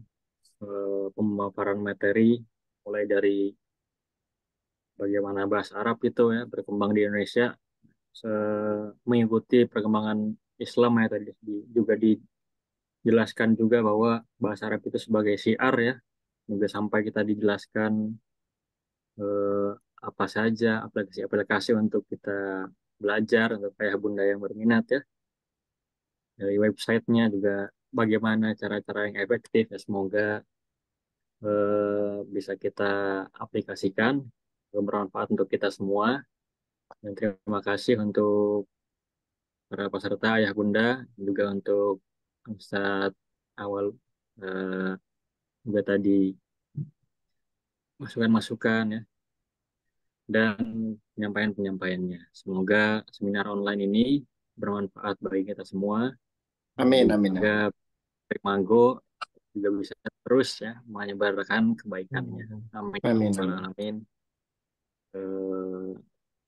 pemaparan materi mulai dari bagaimana bahasa Arab itu ya berkembang di Indonesia mengikuti perkembangan Islam ya tadi juga dijelaskan juga bahwa bahasa Arab itu sebagai syiar ya, juga sampai kita dijelaskan eh, apa saja aplikasi-aplikasi untuk kita belajar untuk ayah bunda yang berminat ya, dari websitenya juga bagaimana cara-cara yang efektif ya, semoga bisa kita aplikasikan bermanfaat untuk kita semua. Dan terima kasih untuk para peserta ayah bunda, juga untuk Ustadz awal eh, juga tadi masukan-masukan ya dan penyampaian-penyampaiannya. Semoga seminar online ini bermanfaat bagi kita semua dan Amin, amin, juga amin. Manggo juga bisa terus ya menyebarkan kebaikannya. Amin. Ya Amin, rabbal amin. alamin. Eh,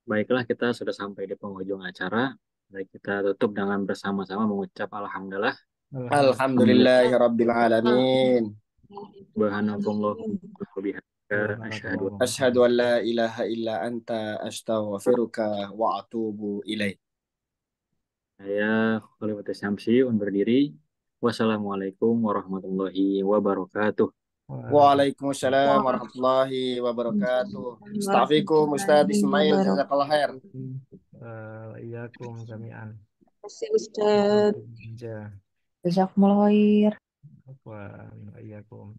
Baiklah, kita sudah sampai di penghujung acara. Baik, kita tutup dengan bersama-sama mengucap Alhamdulillah. Alhamdulillah. Alhamdulillahi rabbil alamin. Subhanakallahumma wa bihamdika asyhadu an Asyhadu an la ilaha illa anta astaghfiruka wa atubu ilaik. saya Khalifatul Syamsi undur diri. Wassalamualaikum warahmatullahi wabarakatuh. Waalaikumsalam warahmatullahi wabarakatuh. Astaghfirukum Ustadz Ismail, jazakallah khair. Iyakum jami'an. Kasih Ustaz. Ja. Jazakumullah khair. Wa iyakum.